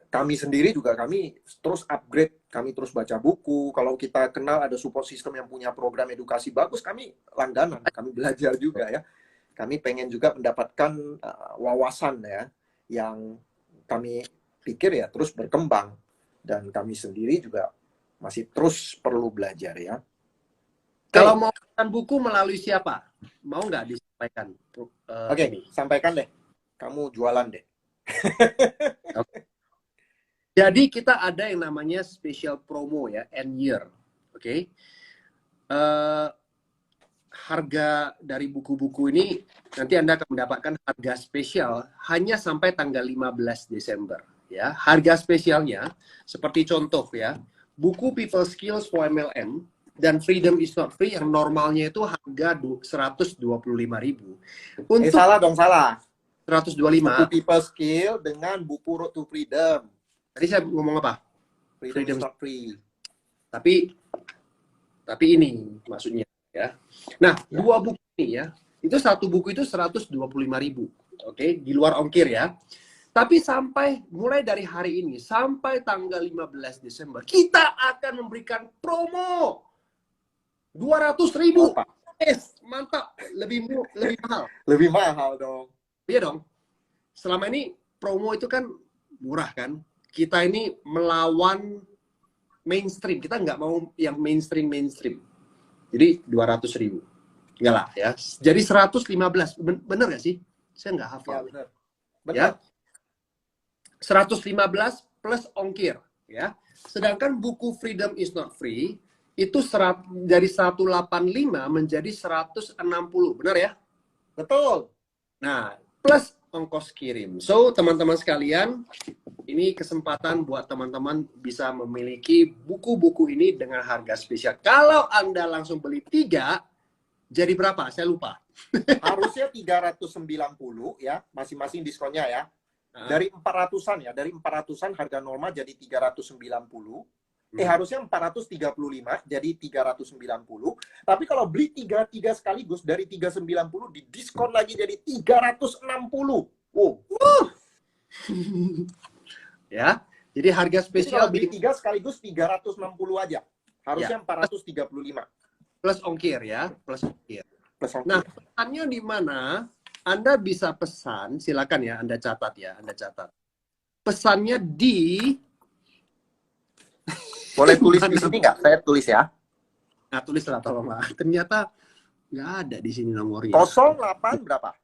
Kami sendiri juga, kami terus upgrade, kami terus baca buku. Kalau kita kenal ada support system yang punya program edukasi bagus, kami langganan, kami belajar juga ya. Kami pengen juga mendapatkan wawasan ya, yang kami pikir ya terus berkembang. Dan kami sendiri juga masih terus perlu belajar ya. Kalau mau pesan buku melalui siapa? Mau nggak disampaikan? Oke, sampaikan deh. Kamu jualan deh. Okay. Jadi kita ada yang namanya special promo ya, end year. Oke. Harga dari buku-buku ini nanti Anda akan mendapatkan harga spesial hanya sampai tanggal 15 Desember ya. Harga spesialnya seperti contoh ya, buku People Skills for MLM dan Freedom is Not Free yang normalnya itu harga 125.000. Untuk salah dong, salah. 125. Buku People Skill dengan buku Road to Freedom. Tadi saya ngomong apa? Freedom is Not Free. Tapi ini maksudnya ya. Nah, dua buku ini ya, itu satu buku itu 125.000. Oke, di luar ongkir ya. Tapi sampai mulai dari hari ini sampai tanggal 15 Desember kita akan memberikan promo 200.000. Yes, mantap. Lebih mahal. Lebih mahal dong. Iya dong. Selama ini promo itu kan murah kan. Kita ini melawan mainstream. Kita nggak mau yang mainstream. Jadi 200.000. Enggak lah ya. Jadi 115. Bener nggak sih? Saya nggak hafal. Ya, bener. Ya. 115 plus ongkir. Ya. Sedangkan buku Freedom is Not Free itu dari 185 menjadi 160. Benar ya? Betul. Nah, plus ongkos kirim. So, teman-teman sekalian, ini kesempatan buat teman-teman bisa memiliki buku-buku ini dengan harga spesial. Kalau Anda langsung beli 3, jadi berapa? Saya lupa. Harusnya 390 ya, masing-masing diskonnya ya. Dari 400-an ya, dari 400-an harga normal jadi 390. Harusnya 435 jadi 390. Tapi kalau beli 3 sekaligus dari 390 di diskon lagi jadi 360. Wow. Ya. Jadi harga spesial jadi kalau beli 3 sekaligus 360 aja. Harusnya ya. 435. Plus ongkir ya, plus ongkir. Nah, pesannya di mana? Anda bisa pesan, silakan ya, Anda catat ya, Anda catat. Pesannya di boleh tulis di sini nggak? Saya tulis ya. Nah, tulislah tolonglah. Ternyata nggak ada di sini nomornya. 08 berapa?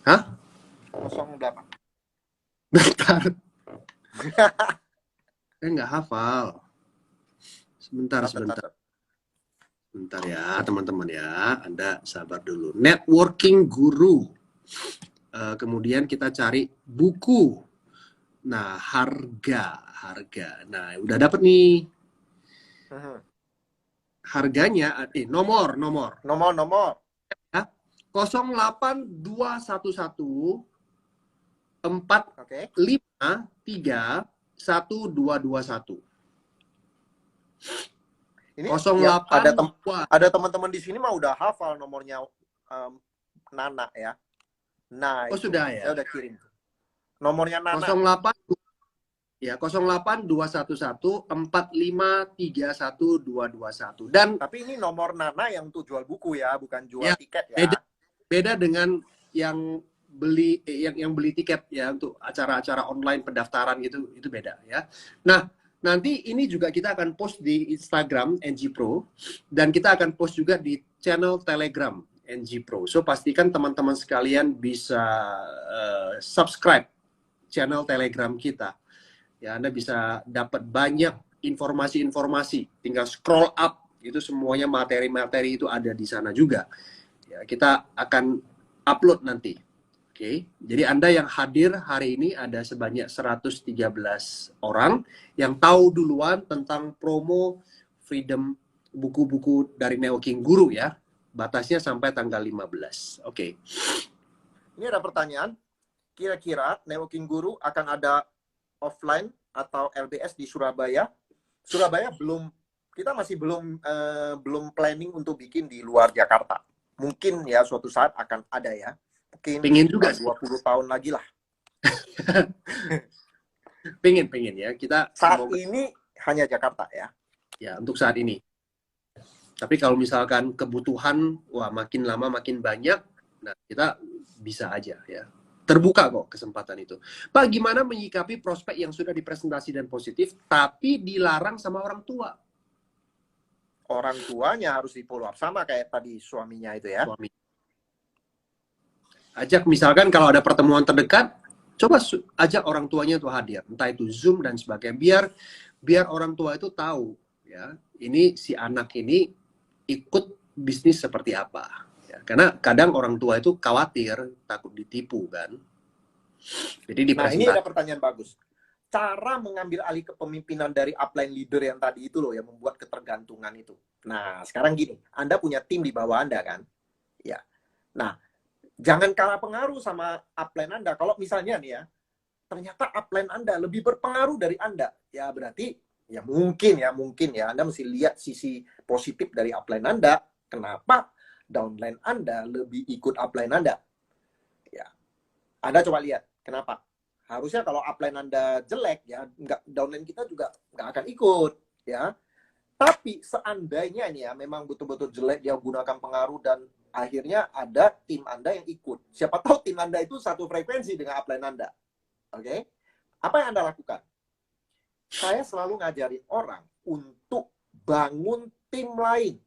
Hah? 08. Bentar. Saya nggak hafal. Sebentar. Bentar ya, teman-teman ya. Anda sabar dulu. Networking Guru. Kemudian kita cari buku. Nah, harga. Nah, udah dapet nih. Harganya, nomor. Ya, 08211 453 1221. Ini 08 ada teman-teman di sini mah udah hafal nomornya Nana ya. Nah, sudah ya. Saya udah kirim. Nomornya Nana. 08211 4531221. Dan tapi ini nomor Nana yang untuk jual buku ya, bukan jual tiket ya. Beda dengan yang beli tiket ya untuk acara-acara online pendaftaran gitu, itu beda ya. Nah, nanti ini juga kita akan post di Instagram NG Pro dan kita akan post juga di channel Telegram NG Pro. So pastikan teman-teman sekalian bisa subscribe channel Telegram kita. Ya, Anda bisa dapat banyak informasi-informasi. Tinggal scroll up, itu semuanya materi-materi itu ada di sana juga. Ya, kita akan upload nanti. Oke. Jadi Anda yang hadir hari ini ada sebanyak 113 orang yang tahu duluan tentang promo Freedom, buku-buku dari Networking Guru ya. Batasnya sampai tanggal 15. Oke. Ini ada pertanyaan. Kira-kira Networking Guru akan ada offline atau LBS di Surabaya? Surabaya belum, kita masih belum planning untuk bikin di luar Jakarta. Mungkin ya suatu saat akan ada ya. Mungkin Pengen juga 20 tahun lagi lah. pengen ya. Kita saat semoga, ini hanya Jakarta ya. ya untuk saat ini. Tapi kalau misalkan kebutuhan, wah makin lama makin banyak, nah kita bisa aja ya. Terbuka kok kesempatan itu. Pak, gimana menyikapi prospek yang sudah dipresentasi dan positif, tapi dilarang sama orang tua? Orang tuanya harus di follow up. Sama kayak tadi suaminya itu ya. Suami. Ajak misalkan kalau ada pertemuan terdekat, coba ajak orang tuanya tuh hadir. Entah itu Zoom dan sebagainya. Biar orang tua itu tahu ya, ini si anak ini ikut bisnis seperti apa ya, karena kadang orang tua itu khawatir takut ditipu kan. Jadi nah ini ada pertanyaan bagus, cara mengambil alih kepemimpinan dari upline leader yang tadi itu loh yang membuat ketergantungan itu. Nah sekarang gini, Anda punya tim di bawah Anda kan ya, nah jangan kalah pengaruh sama upline Anda. Kalau misalnya nih ya, ternyata upline Anda lebih berpengaruh dari Anda, ya berarti ya mungkin ya Anda mesti lihat sisi positif dari upline Anda. Kenapa downline Anda lebih ikut upline Anda? Ya, Anda coba lihat kenapa. Harusnya kalau upline Anda jelek ya, downline kita juga nggak akan ikut ya. Tapi seandainya ini ya memang betul-betul jelek, dia gunakan pengaruh dan akhirnya ada tim Anda yang ikut. Siapa tahu tim Anda itu satu frekuensi dengan upline Anda. Oke? Apa yang Anda lakukan? Saya selalu ngajarin orang untuk bangun tim lain.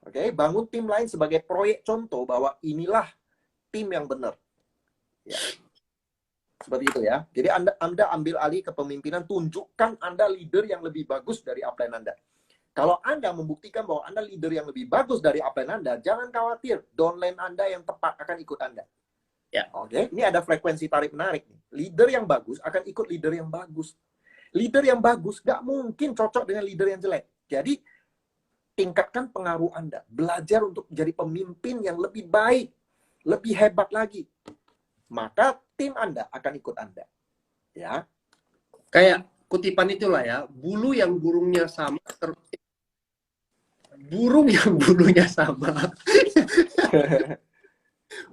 Oke, bangun tim lain sebagai proyek contoh bahwa inilah tim yang benar. Ya. Seperti itu ya. Jadi Anda ambil alih kepemimpinan, tunjukkan Anda leader yang lebih bagus dari upline Anda. Kalau Anda membuktikan bahwa Anda leader yang lebih bagus dari upline Anda, jangan khawatir, downline Anda yang tepat akan ikut Anda. Ya. Oke, ini ada frekuensi tarik menarik. Leader yang bagus akan ikut leader yang bagus. Leader yang bagus gak mungkin cocok dengan leader yang jelek. Jadi, tingkatkan pengaruh Anda. Belajar untuk menjadi pemimpin yang lebih baik, lebih hebat lagi. Maka tim Anda akan ikut Anda. Ya. Kayak kutipan itulah ya, bulu yang burungnya sama, burung yang bulunya sama.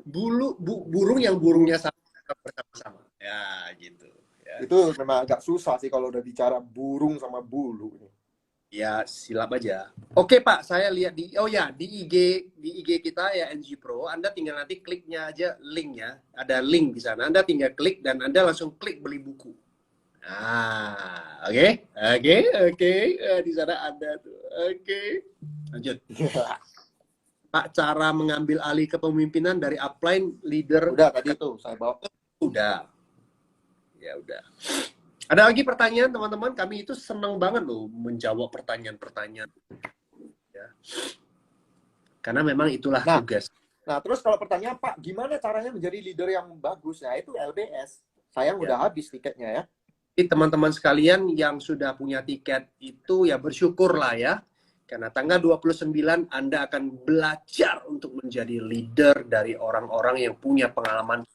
Burung yang burungnya sama bersama-sama. Ya, gitu. Ya. Itu memang agak susah sih kalau udah bicara burung sama bulu. Ya, silap aja. Oke, Pak, saya lihat di IG kita ya NG Pro, Anda tinggal nanti kliknya aja linknya, ada link di sana. Anda tinggal klik dan Anda langsung klik beli buku. Oke. Di sana ada tuh. Oke. Lanjut. Pak, cara mengambil alih kepemimpinan dari upline leader. Udah tadi itu saya bawa. Udah. Ya udah. Ada lagi pertanyaan teman-teman? Kami itu senang banget loh menjawab pertanyaan-pertanyaan. Ya. Karena memang itulah tugas. Nah, terus kalau pertanyaan Pak, gimana caranya menjadi leader yang bagus? Nah, itu LBS. Sayang udah habis tiketnya ya. Jadi teman-teman sekalian yang sudah punya tiket itu ya bersyukurlah ya. Karena tanggal 29 Anda akan belajar untuk menjadi leader dari orang-orang yang punya pengalaman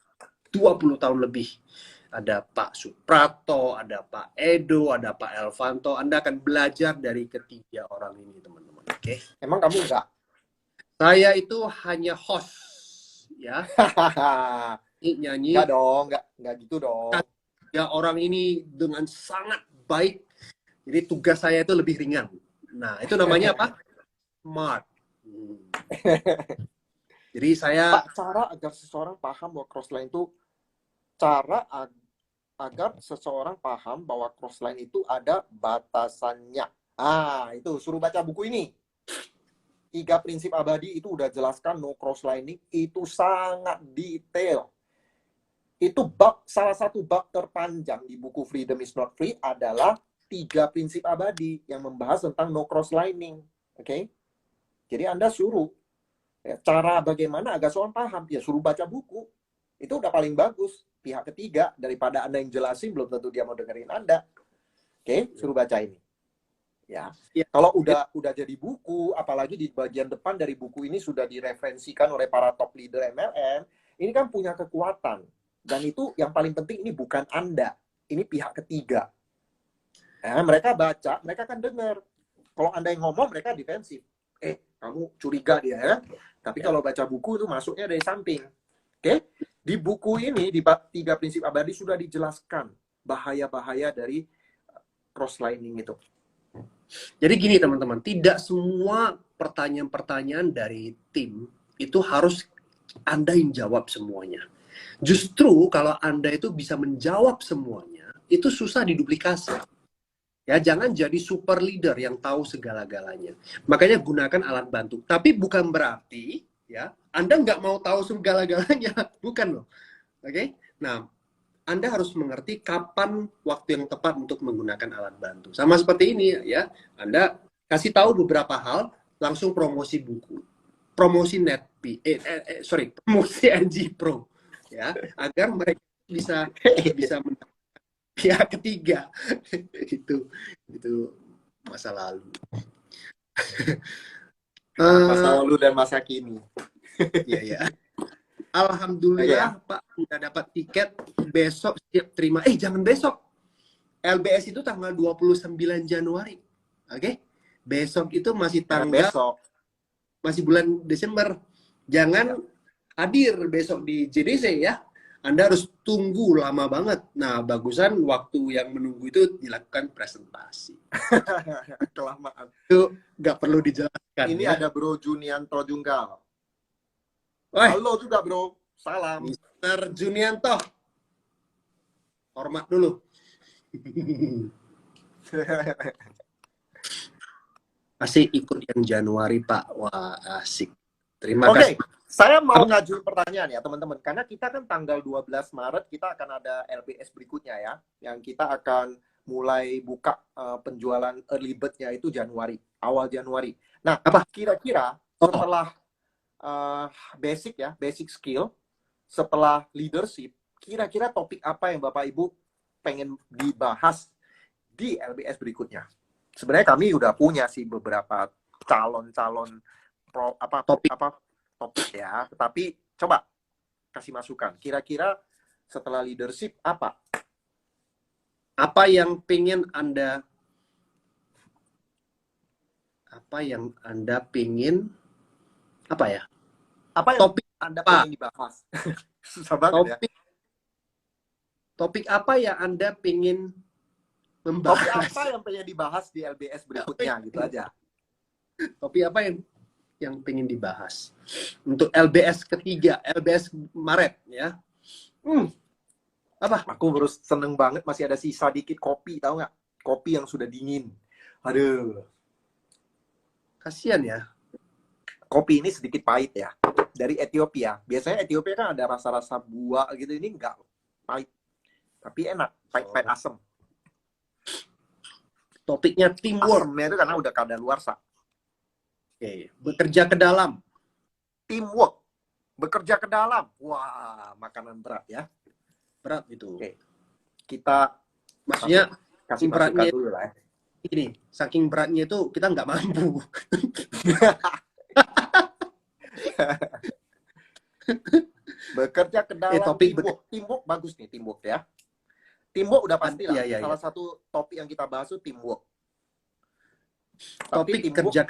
20 tahun lebih. Ada Pak Suprato, ada Pak Edo, ada Pak Elvanto. Anda akan belajar dari ketiga orang ini, teman-teman. Oke? Emang kamu enggak? Saya itu hanya host, ya. Nyanyi. Enggak dong, enggak gitu dong. Ya, orang ini dengan sangat baik. Jadi tugas saya itu lebih ringan. Nah, itu namanya apa? Smart. Jadi saya... Pak, cara agar seseorang paham bahwa crossline itu agar seseorang paham bahwa crossline itu ada batasannya. Itu suruh baca buku ini. 3 prinsip abadi itu udah jelaskan no crosslining, itu sangat detail. Itu salah satu bab terpanjang di buku Freedom is Not Free adalah 3 prinsip abadi yang membahas tentang no crosslining. Oke? Jadi Anda suruh cara bagaimana agar seorang paham, ya suruh baca buku. Itu udah paling bagus. Pihak ketiga, daripada Anda yang jelasin, belum tentu dia mau dengerin Anda. Oke, suruh baca ini. ya. Ya. Kalau udah jadi buku, apalagi di bagian depan dari buku ini sudah direferensikan oleh para top leader MLM, ini kan punya kekuatan. Dan itu yang paling penting, ini bukan Anda, ini pihak ketiga. Mereka baca, mereka akan dengar. Kalau Anda yang ngomong, mereka defensif. Kamu curiga dia ya. Tapi kalau baca buku itu masuknya dari samping. Oke? Di buku ini, di 3 prinsip abadi sudah dijelaskan bahaya-bahaya dari cross-lining itu. Jadi gini teman-teman, tidak semua pertanyaan-pertanyaan dari tim itu harus Anda yang jawab semuanya. Justru kalau Anda itu bisa menjawab semuanya, itu susah diduplikasi. Ya, jangan jadi super leader yang tahu segala-galanya. Makanya gunakan alat bantu. Tapi bukan berarti ya Anda nggak mau tahu segala-galanya, bukan loh. Oke? Nah, Anda harus mengerti kapan waktu yang tepat untuk menggunakan alat bantu. Sama seperti ini ya, Anda kasih tahu beberapa hal, langsung promosi buku, promosi promosi NG Pro, ya, agar mereka bisa pihak ketiga. itu masa lalu. Masa lalu dan masa kini. Iya. Alhamdulillah Pak udah dapat tiket, besok siap terima. Jangan besok. LBS itu tanggal 29 Januari. Oke? Besok itu masih masih bulan Desember. Jangan hadir besok di JDC ya. Anda harus tunggu lama banget. Nah, bagusan waktu yang menunggu itu dilakukan presentasi. Kelamaan. Itu nggak perlu dijelaskan. Ini ya. ada Bro Junianto Junggal. Oi. Halo juga bro, salam. Mr. Junianto. Hormat dulu. Masih ikut yang Januari Pak. Wah asik. Terima kasih. Saya mau ngajuin pertanyaan ya teman-teman. Karena kita kan tanggal 12 Maret kita akan ada LBS berikutnya ya. Yang kita akan mulai buka penjualan early bird-nya itu Januari. Awal Januari. Nah, kira-kira setelah basic skill, setelah leadership, kira-kira topik apa yang Bapak Ibu pengen dibahas di LBS berikutnya? Sebenarnya kami udah punya sih beberapa calon-calon topik ya, tetapi coba kasih masukan. Kira-kira setelah leadership apa? Apa yang pengen Anda apa ya? Apa yang topik Anda pengen dibahas? Susah banget ya. Topik apa yang Anda pengen membahas? Topik apa yang pengen dibahas di LBS berikutnya gitu aja. Topik apa yang pengen dibahas untuk LBS ketiga, LBS Maret ya? Apa? Aku harus seneng banget masih ada sisa dikit kopi, tahu nggak? Kopi yang sudah dingin. Aduh. Kasian ya. Kopi ini sedikit pahit ya. Dari Ethiopia. Biasanya Ethiopia kan ada rasa-rasa buah gitu. Ini enggak pahit. Tapi enak. Pahit-pahit asem. Topiknya teamwork. Asemnya itu karena udah kadaluarsa. Oke. Bekerja ke dalam. Teamwork. Bekerja ke dalam. Wah, makanan berat ya. Berat itu. Oke. Kita maksudnya kasih beratnya dulu lah ya. Ini, saking beratnya itu kita nggak mampu. Bekerja ke dalam teamwork bagus nih, teamwork ya. Teamwork udah pasti lah. Salah satu topik yang kita bahas itu teamwork. Tapi teamwork kerja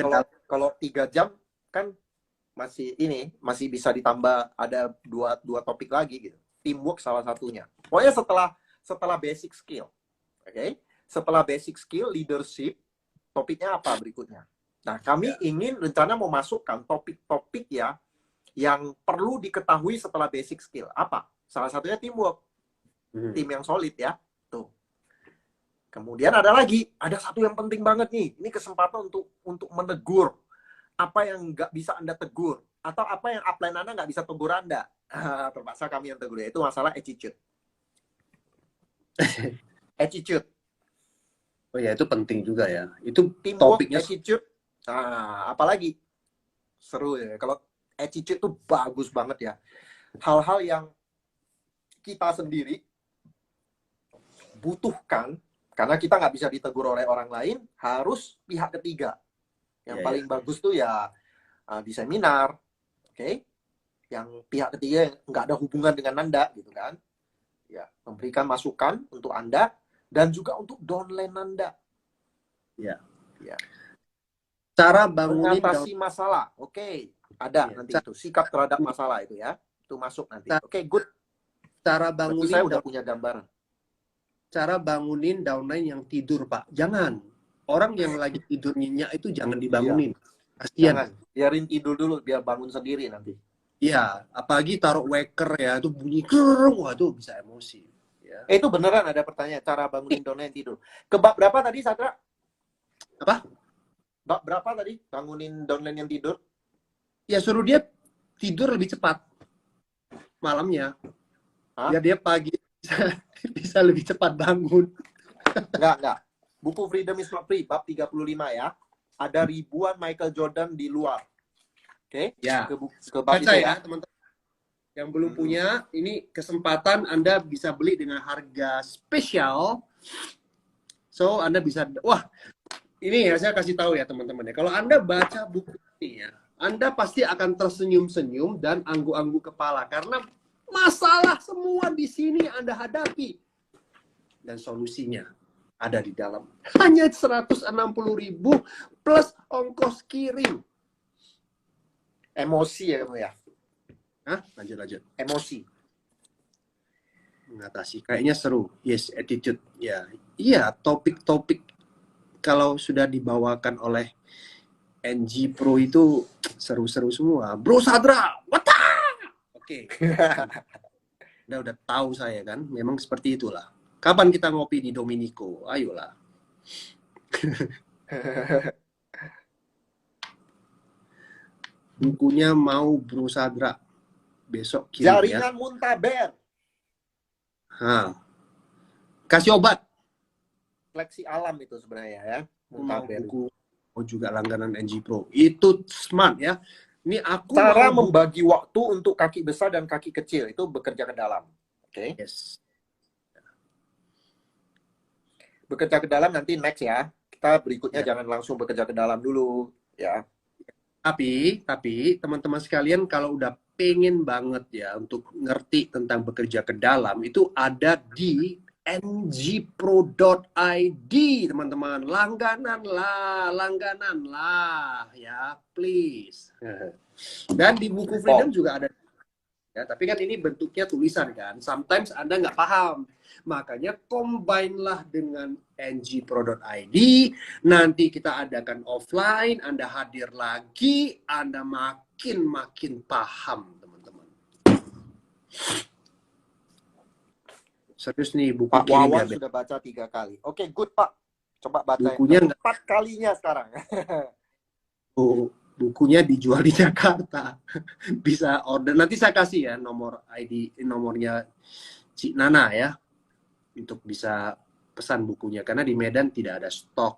kalau 3 jam kan masih bisa ditambah ada dua topik lagi gitu. Teamwork salah satunya. Pokoknya setelah basic skill. Oke? Setelah basic skill, leadership, topiknya apa berikutnya? Nah, kami ingin rencana mau masukkan topik-topik ya yang perlu diketahui setelah basic skill. Apa? Salah satunya teamwork. Tim yang solid ya. Tuh. Kemudian ada satu yang penting banget nih. Ini kesempatan untuk menegur apa yang nggak bisa Anda tegur. Atau apa yang upline Anda nggak bisa tegur Anda. Terpaksa kami yang tegur. Itu masalah attitude. Attitude. Oh ya, itu penting juga ya. Itu teamwork, topiknya attitude. Apalagi seru ya. Kalau attitude itu bagus banget ya. Hal-hal yang kita sendiri butuhkan Karena kita nggak bisa ditegur oleh orang lain, harus pihak ketiga. Yang paling bagus tuh ya di seminar, oke? Yang pihak ketiga yang nggak ada hubungan dengan Anda, gitu kan? Ya, memberikan masukan untuk Anda dan juga untuk downline Anda. Ya. Ya. Cara bangunin mengatasi masalah, oke? Ada nanti itu sikap terhadap masalah itu ya, itu masuk nanti. Oke, good. Cara Berarti bangunin saya udah punya gambaran. Cara bangunin downline yang tidur, Pak. Jangan. Orang yang lagi tidur nyenyak itu jangan dibangunin. Kasian. Jangan. Biarin tidur dulu, biar bangun sendiri nanti. Iya, apalagi taruh waker ya, itu bunyi kerung, wah itu bisa emosi. Ya. Itu beneran ada pertanyaan, cara bangunin downline tidur. Ke bab berapa tadi, Sadra? Apa? Bab berapa tadi, bangunin downline yang tidur? Ya suruh dia tidur lebih cepat malamnya. Biar dia pagi bisa lebih cepat bangun. Enggak. Buku Freedom is Not Free, bab 35 ya. Ada ribuan Michael Jordan di luar. Oke? Ya. Ke bab Baca itu ya, teman-teman. Yang belum punya, ini kesempatan Anda bisa beli dengan harga spesial. So, Anda bisa, wah, ini ya saya kasih tahu ya teman-teman ya. Kalau Anda baca buku ini ya, Anda pasti akan tersenyum-senyum dan angguk-angguk kepala. Karena masalah semua di sini Anda hadapi. Dan solusinya ada di dalam. Hanya 160.000 plus ongkos kirim. Emosi ya kamu ya? Hah? Lanjut. Emosi. Mengatasi. Kayaknya seru. Yes, attitude. Ya, iya, topik-topik kalau sudah dibawakan oleh NG Pro itu seru-seru semua. Bro Sadra, wata! Oke. Udah tahu saya kan. Memang seperti itulah. Kapan kita ngopi di Dominico? Ayolah. Bukunya mau Bro Sadra. Besok kirim Jaringan ya. Muntaber. Kasih obat. Seleksi alam itu sebenarnya ya. Muntaber. Buku juga langganan NG Pro. Itu smart ya. Ini aku cara membagi waktu untuk kaki besar dan kaki kecil itu bekerja ke dalam. Oke. Yes. Bekerja ke dalam nanti next ya. Kita berikutnya jangan langsung bekerja ke dalam dulu ya. Tapi teman-teman sekalian kalau udah pengen banget ya untuk ngerti tentang bekerja ke dalam itu ada di ngpro.id teman-teman. Langganan lah ya, please. Dan di buku Freedom juga ada ya, tapi kan ini bentuknya tulisan kan. Sometimes Anda nggak paham. Makanya combine lah dengan ngpro.id. Nanti kita adakan offline, Anda hadir lagi, Anda makin paham, teman-teman. Serius nih, buku Pak ini Wawan sudah baca 3 kali. Oke, good Pak. Coba baca bukunya 4 kalinya sekarang. Bukunya dijual di Jakarta. Bisa order. Nanti saya kasih ya nomor ID, nomornya Cik Nana ya. Untuk bisa pesan bukunya. Karena di Medan tidak ada stok.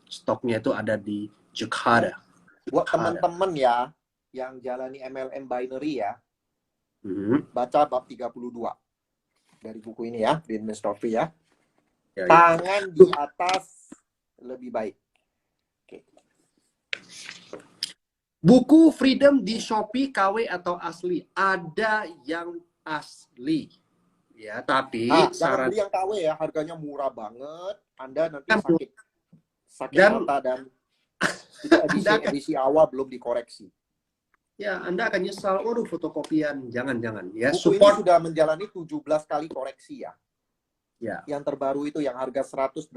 Stoknya itu ada di Jakarta. Buat teman-teman ya, yang jalani MLM binary ya, baca bab 32 dari buku ini ya, di Story ya. Tangan di atas lebih baik. Oke. Buku Freedom di Shopee KW atau asli? Ada yang asli. Ya, tapi jangan beli yang KW ya, harganya murah banget. Anda nanti sakit dan mata dan edisi awal belum dikoreksi. Ya, Anda akan nyesal, waduh fotokopian. Jangan. Ya, buku ini sudah menjalani 17 kali koreksi ya. Ya. Yang terbaru itu yang harga 185.000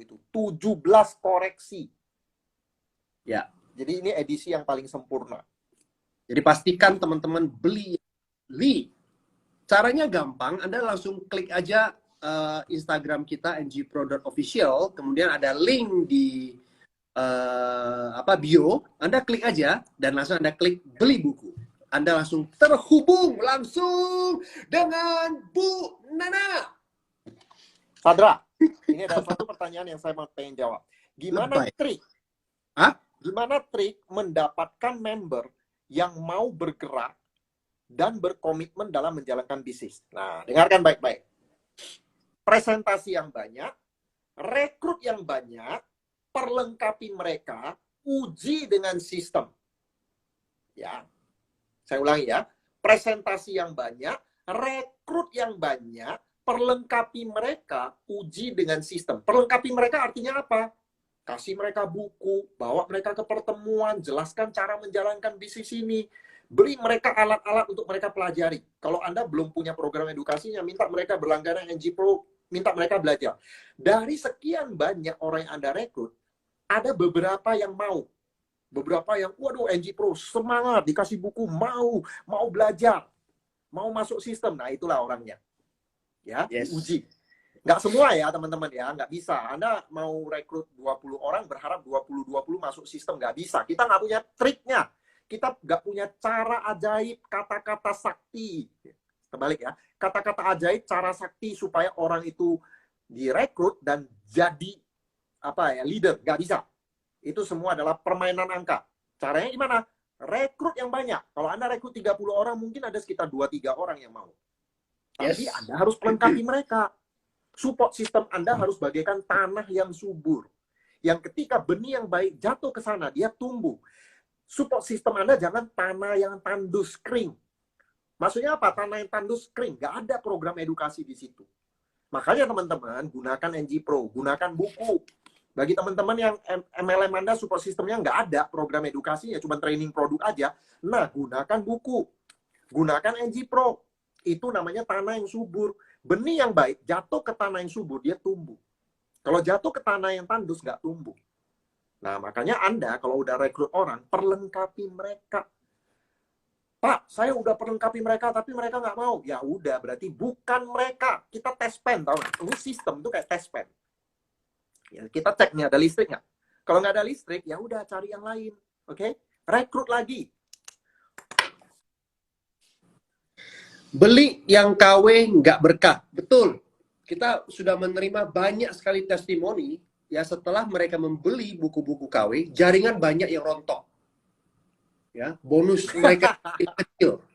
itu 17 koreksi. Ya. Jadi ini edisi yang paling sempurna. Jadi pastikan teman-teman beli. Caranya gampang, Anda langsung klik aja Instagram kita ngpro.official, kemudian ada link di bio, Anda klik aja dan langsung Anda klik beli buku. Anda langsung terhubung langsung dengan Bu Nana. Sadra, ini ada satu pertanyaan yang saya mau pengen jawab. Gimana trik mendapatkan member yang mau bergerak dan berkomitmen dalam menjalankan bisnis? Nah, dengarkan baik-baik. Presentasi yang banyak, rekrut yang banyak, perlengkapi mereka, uji dengan sistem. Ya, saya ulangi ya, presentasi yang banyak, rekrut yang banyak, perlengkapi mereka, uji dengan sistem. Perlengkapi mereka artinya apa? Kasih mereka buku, bawa mereka ke pertemuan, jelaskan cara menjalankan bisnis ini, beri mereka alat-alat untuk mereka pelajari. Kalau Anda belum punya program edukasinya, minta mereka berlangganan NG Pro, minta mereka belajar. Dari sekian banyak orang yang Anda rekrut, ada beberapa yang mau. Beberapa yang, waduh, NG Pro, semangat, dikasih buku, mau belajar, mau masuk sistem. Nah, itulah orangnya. Ya, Yes. diuji. Nggak semua ya, teman-teman ya, nggak bisa. Anda mau rekrut 20 orang, berharap 20-20 masuk sistem, nggak bisa. Kita nggak punya triknya. Kita nggak punya cara ajaib, kata-kata sakti. Terbalik ya, kata-kata ajaib, cara sakti supaya orang itu direkrut dan jadi leader, nggak bisa. Itu semua adalah permainan angka. Caranya gimana? Rekrut yang banyak. Kalau Anda rekrut 30 orang, mungkin ada sekitar 2-3 orang yang mau. Tapi Yes. Anda harus melengkapi mereka. Support sistem Anda harus bagaikan tanah yang subur. Yang ketika benih yang baik jatuh ke sana, dia tumbuh. Support sistem Anda jangan tanah yang tandus kering. Maksudnya apa? Tanah yang tandus kering. Nggak ada program edukasi di situ. Makanya teman-teman, gunakan NG Pro, gunakan buku. Bagi teman-teman yang MLM Anda support sistemnya nggak ada program edukasinya, cuma training produk aja. Nah, gunakan buku. Gunakan NG Pro. Itu namanya tanah yang subur. Benih yang baik jatuh ke tanah yang subur, dia tumbuh. Kalau jatuh ke tanah yang tandus, nggak tumbuh. Nah, makanya Anda kalau udah rekrut orang, perlengkapi mereka. Pak, saya udah perlengkapi mereka, tapi mereka nggak mau. Ya udah, berarti bukan mereka. Kita tes pen, tau nggak? Ini sistem tuh kayak tes pen. Ya, kita cek nih ada listrik nggak? Kalau nggak ada listrik, ya udah cari yang lain. Oke? Rekrut lagi. Beli yang KW nggak berkah. Betul. Kita sudah menerima banyak sekali testimoni ya setelah mereka membeli buku-buku KW, jaringan banyak yang rontok. Ya, bonus mereka kecil.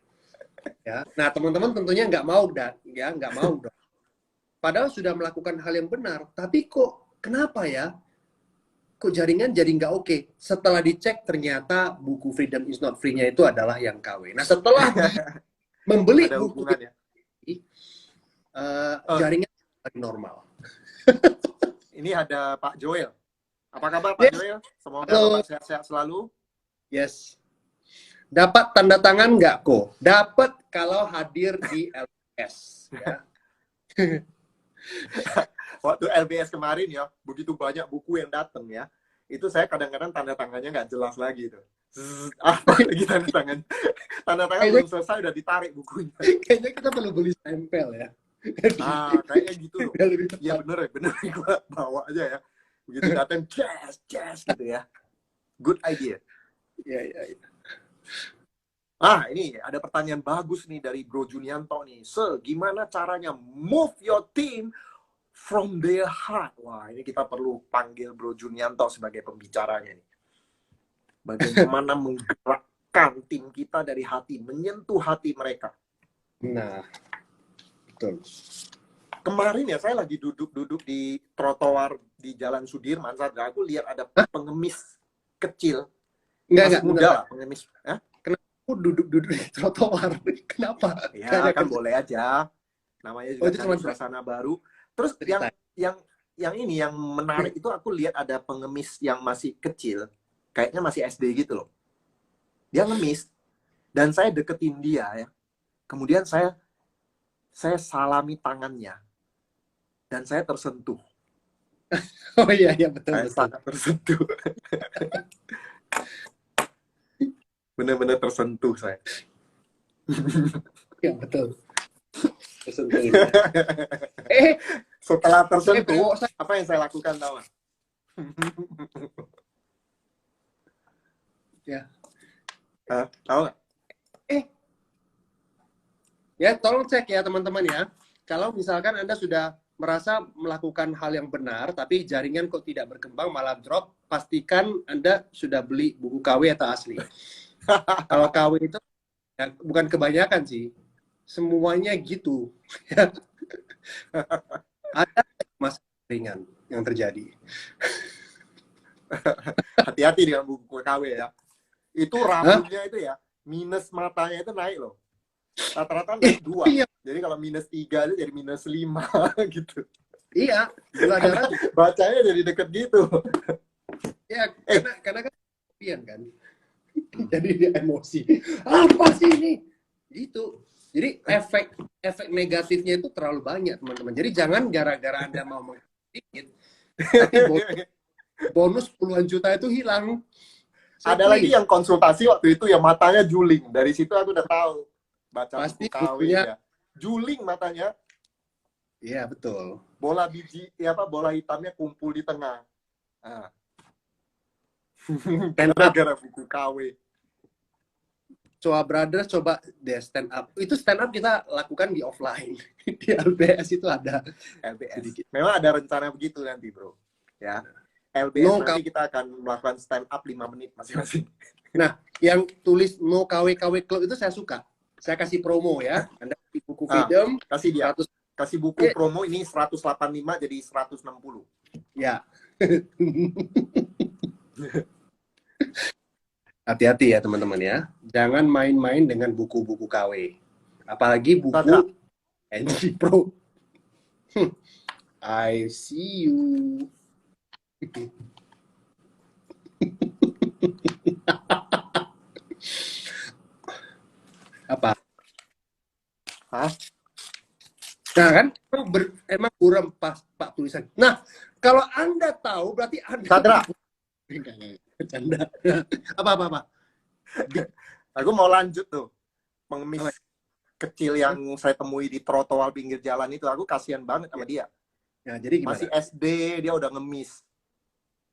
Ya. Nah, teman-teman tentunya nggak mau nggak mau dong. Padahal sudah melakukan hal yang benar, tapi kok kenapa ya? Kok jaringan jadi nggak oke? Setelah dicek ternyata buku Freedom is not free-nya itu adalah yang KW. Nah, setelah membeli Ada buku hubungannya. jaringan normal. Ini ada Pak Joel. Apa kabar Pak Joel? Semoga Bapak sehat-sehat selalu. Yes. Dapat tanda tangan nggak kok? Dapat kalau hadir di LBS. Ya. Waktu LBS kemarin ya, begitu banyak buku yang datang ya. Itu saya kadang-kadang tanda tangannya nggak jelas lagi tuh. Apa lagi tanda tangan? Tanda tangan belum selesai udah ditarik bukunya. Kayaknya kita perlu beli stempel ya. Kayaknya gitu loh. Iya bener gue bawa aja ya. Begitu datang jazz gitu ya. Good idea. Ya. Ini ada pertanyaan bagus nih dari Bro Junianto nih. Gimana caranya move your team from their heart? Wah, ini kita perlu panggil Bro Junianto sebagai pembicaranya nih. Bagaimana menggerakkan tim kita dari hati, menyentuh hati mereka. Nah, betul. Kemarin ya saya lagi duduk di trotoar di Jalan Sudirman, saat aku lihat ada pengemis kecil. Enggak muda lah, pengemis. Kenapa duduk di trotoar? Kenapa? Ya kan boleh aja. Namanya juga cari suasana baru. Terus yang ini yang menarik itu aku lihat ada pengemis yang masih kecil, kayaknya masih SD gitu loh. Dia ngemis dan saya deketin dia ya. Kemudian saya salami tangannya dan saya tersentuh. Oh iya betul. Saya sangat tersentuh. Benar-benar tersentuh saya. Ya betul. Tersentuh. Setelah tersentuh, apa yang saya lakukan tahu nggak? Ya. Tahu nggak? Ya, tolong cek ya teman-teman ya. Kalau misalkan Anda sudah merasa melakukan hal yang benar, tapi jaringan kok tidak berkembang, malah drop, pastikan Anda sudah beli buku KW atau asli. Kalau KW itu ya, bukan kebanyakan sih, semuanya gitu. Ada mas ringan yang terjadi. Hati-hati dengan buku KW ya. Itu rabunnya itu ya, minus matanya itu naik loh. Rata-rata naik 2. Iya, Jadi kalau minus 3 itu jadi minus 5 gitu. iya, gula darah juga. Bacanya jadi deket gitu. Ya, karena kan kesepian kan. Jadi dia emosi. Apa sih ini? Gitu. Jadi efek negatifnya itu terlalu banyak, teman-teman. Jadi jangan gara-gara Anda mau sedikit, tapi bonus puluhan juta itu hilang. Ada lagi yang konsultasi waktu itu ya matanya juling. Dari situ aku udah tahu. Baca pasti buku KW bukunya, ya. Juling matanya. iya betul. Bola biji, bola hitamnya kumpul di tengah. Nah. Gara-gara buku KW. Coba Brothers, coba deh stand up. Itu stand up kita lakukan di offline. Di LBS itu ada. LBS. Sedikit. Memang ada rencana begitu nanti, bro. Ya. LBS No, nanti kita akan melakukan stand up 5 menit masing-masing. Nah, yang tulis no KW Club itu saya suka. Saya kasih promo ya. Anda kasih buku Freedom. Kasih dia. 100. Kasih buku promo ini 185 jadi 160. Ya. Hati-hati ya teman-teman ya. Jangan main-main dengan buku-buku KW. Apalagi buku NG Pro. I see you. Apa? Hah? Nah kan, emang buram Pak tulisan. Nah, kalau Anda tahu berarti Anda... Sadra. Bercanda. Apa? Aku mau lanjut tuh. Pengemis kecil yang saya temui di trotoar pinggir jalan itu, aku kasihan banget sama dia. Ya, jadi gimana? Masih SD, dia udah ngemis.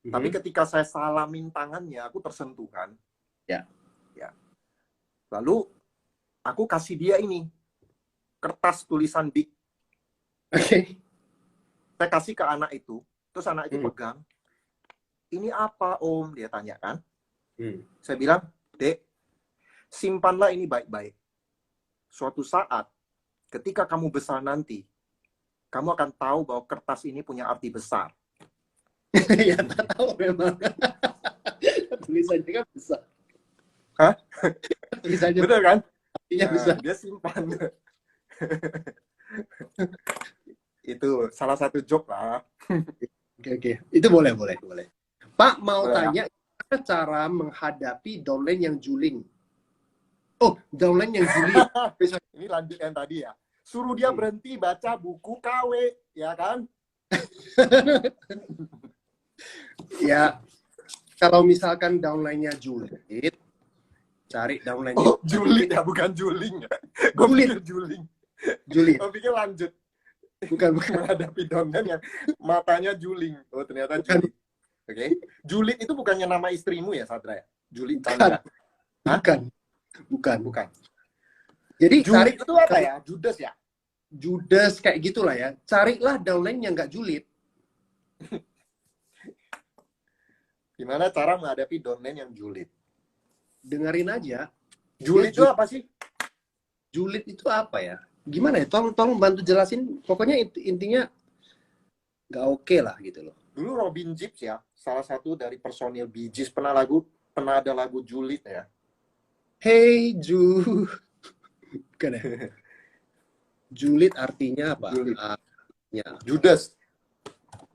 Tapi ketika saya salamin tangannya, aku tersentuh kan. Ya. Lalu, aku kasih dia ini. Kertas tulisan big. Oke. Saya kasih ke anak itu. Terus anak itu pegang. Ini apa, Om? Dia tanya kan. Saya bilang, Dek, simpanlah ini baik-baik. Suatu saat, ketika kamu besar nanti, kamu akan tahu bahwa kertas ini punya arti besar. Ya, tahu memang. Tulisannya kan besar. Hah? Tulisannya bener kan? artinya Nah, besar. dia simpan. Itu salah satu joke lah. Oke. Itu boleh. Pak mau Boleh, tanya, gimana cara menghadapi downline yang juling? Oh, downline yang juling. Ini lanjut yang tadi ya. Suruh dia berhenti baca buku KW, ya kan? Ya, kalau misalkan downline-nya julid, cari downline-nya. Oh, julid ya, bukan juling ya. Gue pikir juling. Julid. Gue pikir lanjut. Bukan. Menghadapi downline yang matanya juling. Oh, ternyata julid. Oke. Julid itu bukannya nama istrimu ya, Sadra ya? Julid Chandra. Bukan. Jadi julid itu apa ya? Judas ya? Judas kayak gitulah ya. Carilah downline yang nggak julid. Gimana cara menghadapi downline yang julid? Dengerin aja. Julid itu apa sih? Julid itu apa ya? Gimana ya? Tolong bantu jelasin. Pokoknya intinya nggak oke lah gitu loh. Dulu Robin Gibbs ya, salah satu dari personil Bee Gees pernah ada lagu julid ya. Hey Ju. Bukan ya? Julid artinya apa? Julid. Ya. Judas.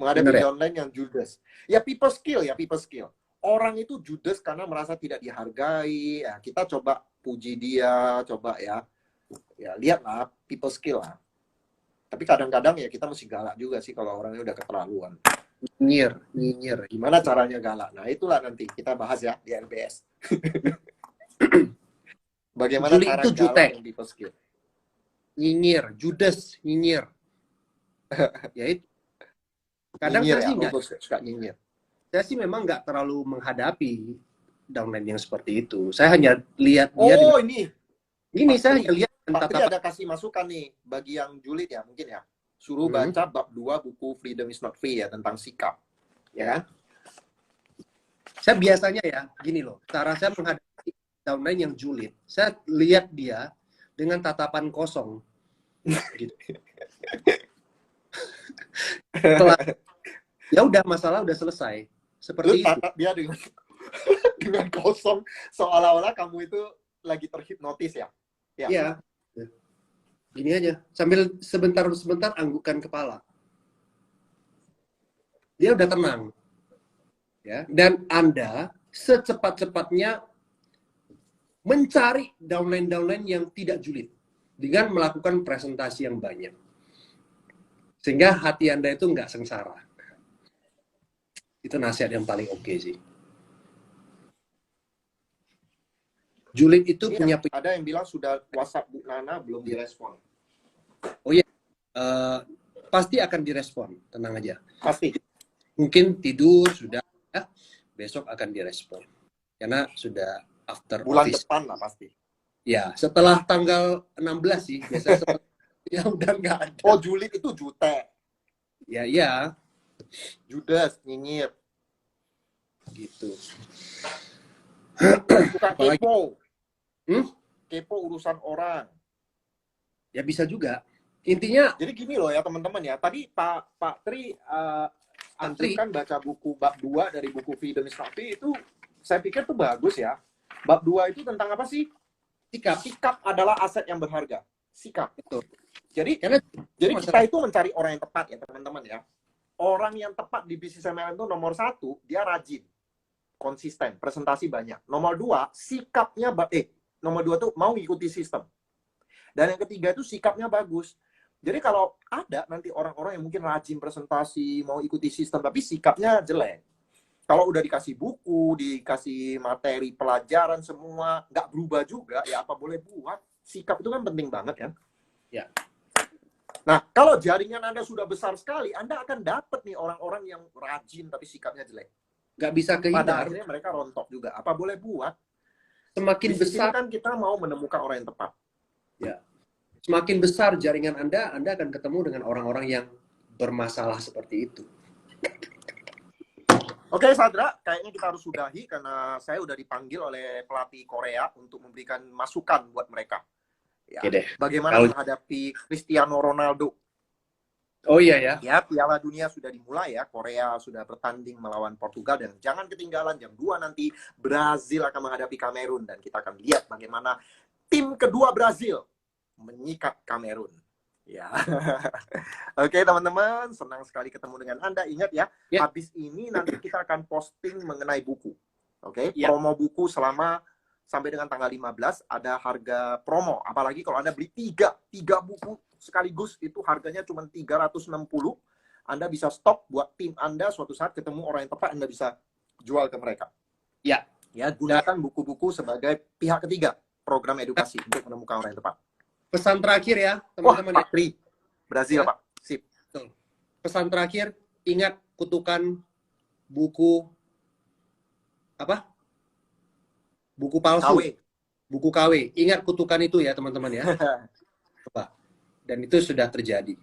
Menghadapi Bener ya? downline yang Judas. Ya people skill. Orang itu Judas karena merasa tidak dihargai. Ya, kita coba puji dia, coba ya. Ya lihatlah people skill lah. Tapi kadang-kadang ya kita mesti galak juga sih kalau orangnya udah keterlaluan. Nyinyir. Gimana caranya galak? Nah, itulah nanti kita bahas ya di LBS. Bagaimana Julid cara itu galak jutek. yang people skill? Nyinyir, Judas nyinyir. Ya itu. Kadang nyinyir, saya sih nggak. suka nyinyir. Saya sih memang nggak terlalu menghadapi downline yang seperti itu. Saya hanya lihat dia. Oh, ini. Saya hanya lihat. Pak Tri ada kasih masukan nih bagi yang julid ya mungkin ya. Suruh baca bab 2 buku Freedom is Not Free ya tentang sikap. Ya kan? Saya biasanya ya, gini loh. Cara saya menghadapi downline yang julid. Saya lihat dia dengan tatapan kosong. Gitu. Ya udah, masalah udah selesai. Lu Seperti itu. tatap dia dengan dengan kosong, seolah-olah kamu itu lagi terhipnotis ya. Ya. Iya. Gini aja, sambil sebentar-sebentar anggukkan kepala. Dia udah tenang. Ya, dan Anda secepat-cepatnya mencari downline-downline yang tidak julid dengan melakukan presentasi yang banyak. Sehingga hati Anda itu nggak sengsara. Itu nasihat yang paling oke sih. Julid itu Ini punya... ada yang bilang sudah WhatsApp Bu Nana belum direspon. Oh iya, pasti akan direspon, tenang aja. Pasti. Mungkin tidur sudah, ya, besok akan direspon. Karena sudah after Bulan office. depan lah pasti. Ya, setelah tanggal 16 sih, biasanya setelah, ya udah nggak ada. Oh, julid itu jute. Ya, iya. Judes, nyinyir. Gitu. Suka Apalagi- kepo. Kepo urusan orang. Ya bisa juga. Intinya, Jadi gini loh ya teman-teman ya. Tadi Pak Tri anjurkan baca buku bab 2 dari buku Freedom is Happy itu saya pikir tuh bagus ya. Bab 2 itu tentang apa sih? sikap. Sikap adalah aset yang berharga. Sikap. Betul. Jadi Karena kita itu mencari orang yang tepat ya teman-teman ya. Orang yang tepat di bisnis MLM itu nomor 1, dia rajin. Konsisten, presentasi banyak. Nomor 2, sikapnya nomor 2 tuh mau ikuti sistem. Dan yang ketiga itu sikapnya bagus. Jadi kalau ada nanti orang-orang yang mungkin rajin presentasi, mau ikuti sistem, tapi sikapnya jelek. Kalau udah dikasih buku, dikasih materi pelajaran semua, nggak berubah juga, ya apa boleh buat. Sikap itu kan penting banget kan? Ya. Nah, kalau jaringan Anda sudah besar sekali, Anda akan dapat nih orang-orang yang rajin tapi sikapnya jelek. nggak bisa Pada kehindar. akhirnya mereka rontok juga. Apa boleh buat? Semakin Di sini besar, kan kita mau menemukan orang yang tepat. ya, semakin besar jaringan Anda akan ketemu dengan orang-orang yang bermasalah seperti itu. Oke, Sadra, kayaknya kita harus sudahi karena saya udah dipanggil oleh pelatih Korea untuk memberikan masukan buat mereka. Ya, Oke deh. bagaimana menghadapi Cristiano Ronaldo? Oh iya ya. Ya, Piala Dunia sudah dimulai ya. Korea sudah bertanding melawan Portugal dan jangan ketinggalan jam 2 nanti Brazil akan menghadapi Kamerun dan kita akan lihat bagaimana tim kedua Brazil menyikat Kamerun. Ya. Oke, teman-teman, senang sekali ketemu dengan Anda. Ingat ya, habis ini nanti kita akan posting mengenai buku. Oke, promo buku selama sampai dengan tanggal 15 ada harga promo. Apalagi kalau Anda beli 3 buku sekaligus itu harganya cuma 360. Anda bisa stok buat tim Anda suatu saat ketemu orang yang tepat, Anda bisa jual ke mereka. Ya. Ya, gunakan buku-buku sebagai pihak ketiga program edukasi untuk menemukan orang yang tepat. Pesan terakhir ya, teman-teman. Pak Tri, Brazil, ya. Pak. Sip. Betul. Pesan terakhir, ingat kutukan buku apa? Buku palsu. KW. Buku KW. Ingat kutukan itu ya, teman-teman ya. Coba. Dan itu sudah terjadi.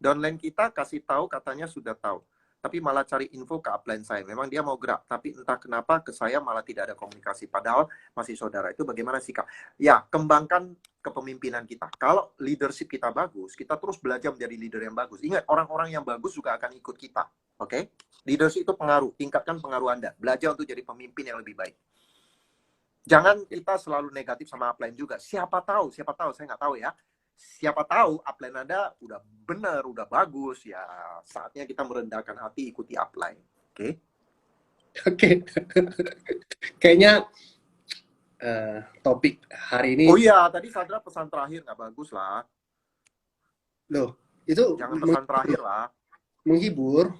Downline kita kasih tahu katanya sudah tahu. Tapi malah cari info ke upline saya. Memang dia mau gerak, tapi entah kenapa ke saya malah tidak ada komunikasi. Padahal masih saudara. Itu bagaimana sikap? Ya, kembangkan kepemimpinan kita. Kalau leadership kita bagus, kita terus belajar menjadi leader yang bagus. Ingat, orang-orang yang bagus juga akan ikut kita. Oke? Leadership itu pengaruh. Tingkatkan pengaruh Anda. Belajar untuk jadi pemimpin yang lebih baik. Jangan kita selalu negatif sama upline juga. Siapa tahu, saya nggak tahu ya. Siapa tahu upline Anda udah benar, udah bagus, ya saatnya kita merendahkan hati ikuti upline. Oke? Oke. Kayaknya topik hari ini... Oh iya, tadi Sadra pesan terakhir nggak bagus lah. Loh, itu... Jangan pesan terakhir lah. Menghibur.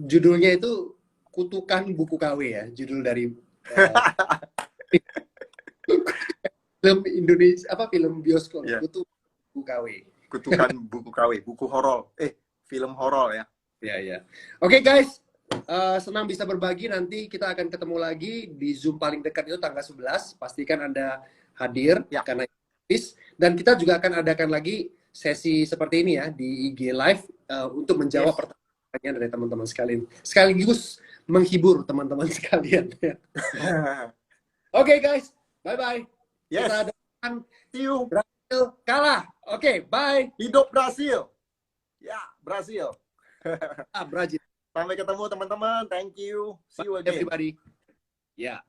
Judulnya itu Kutukan Buku KW ya, judul dari... film Indonesia film bioskop buku KW. Kutukan buku KW, buku horor. Film horor ya. Ya. Oke guys, senang bisa berbagi. Nanti kita akan ketemu lagi di Zoom paling dekat itu tanggal 11. Pastikan Anda hadir ya. Karena dan kita juga akan adakan lagi sesi seperti ini ya di IG Live untuk menjawab pertanyaan dari teman-teman sekalian. Sekaligus menghibur teman-teman sekalian. Oke guys, bye-bye. Yes. Kita akan see you. Brazil kalah Oke, bye. Hidup Brasil. Ya, Brasil. Brazil. Sampai ketemu teman-teman. Thank you. See you Bye, again. everybody. Ya.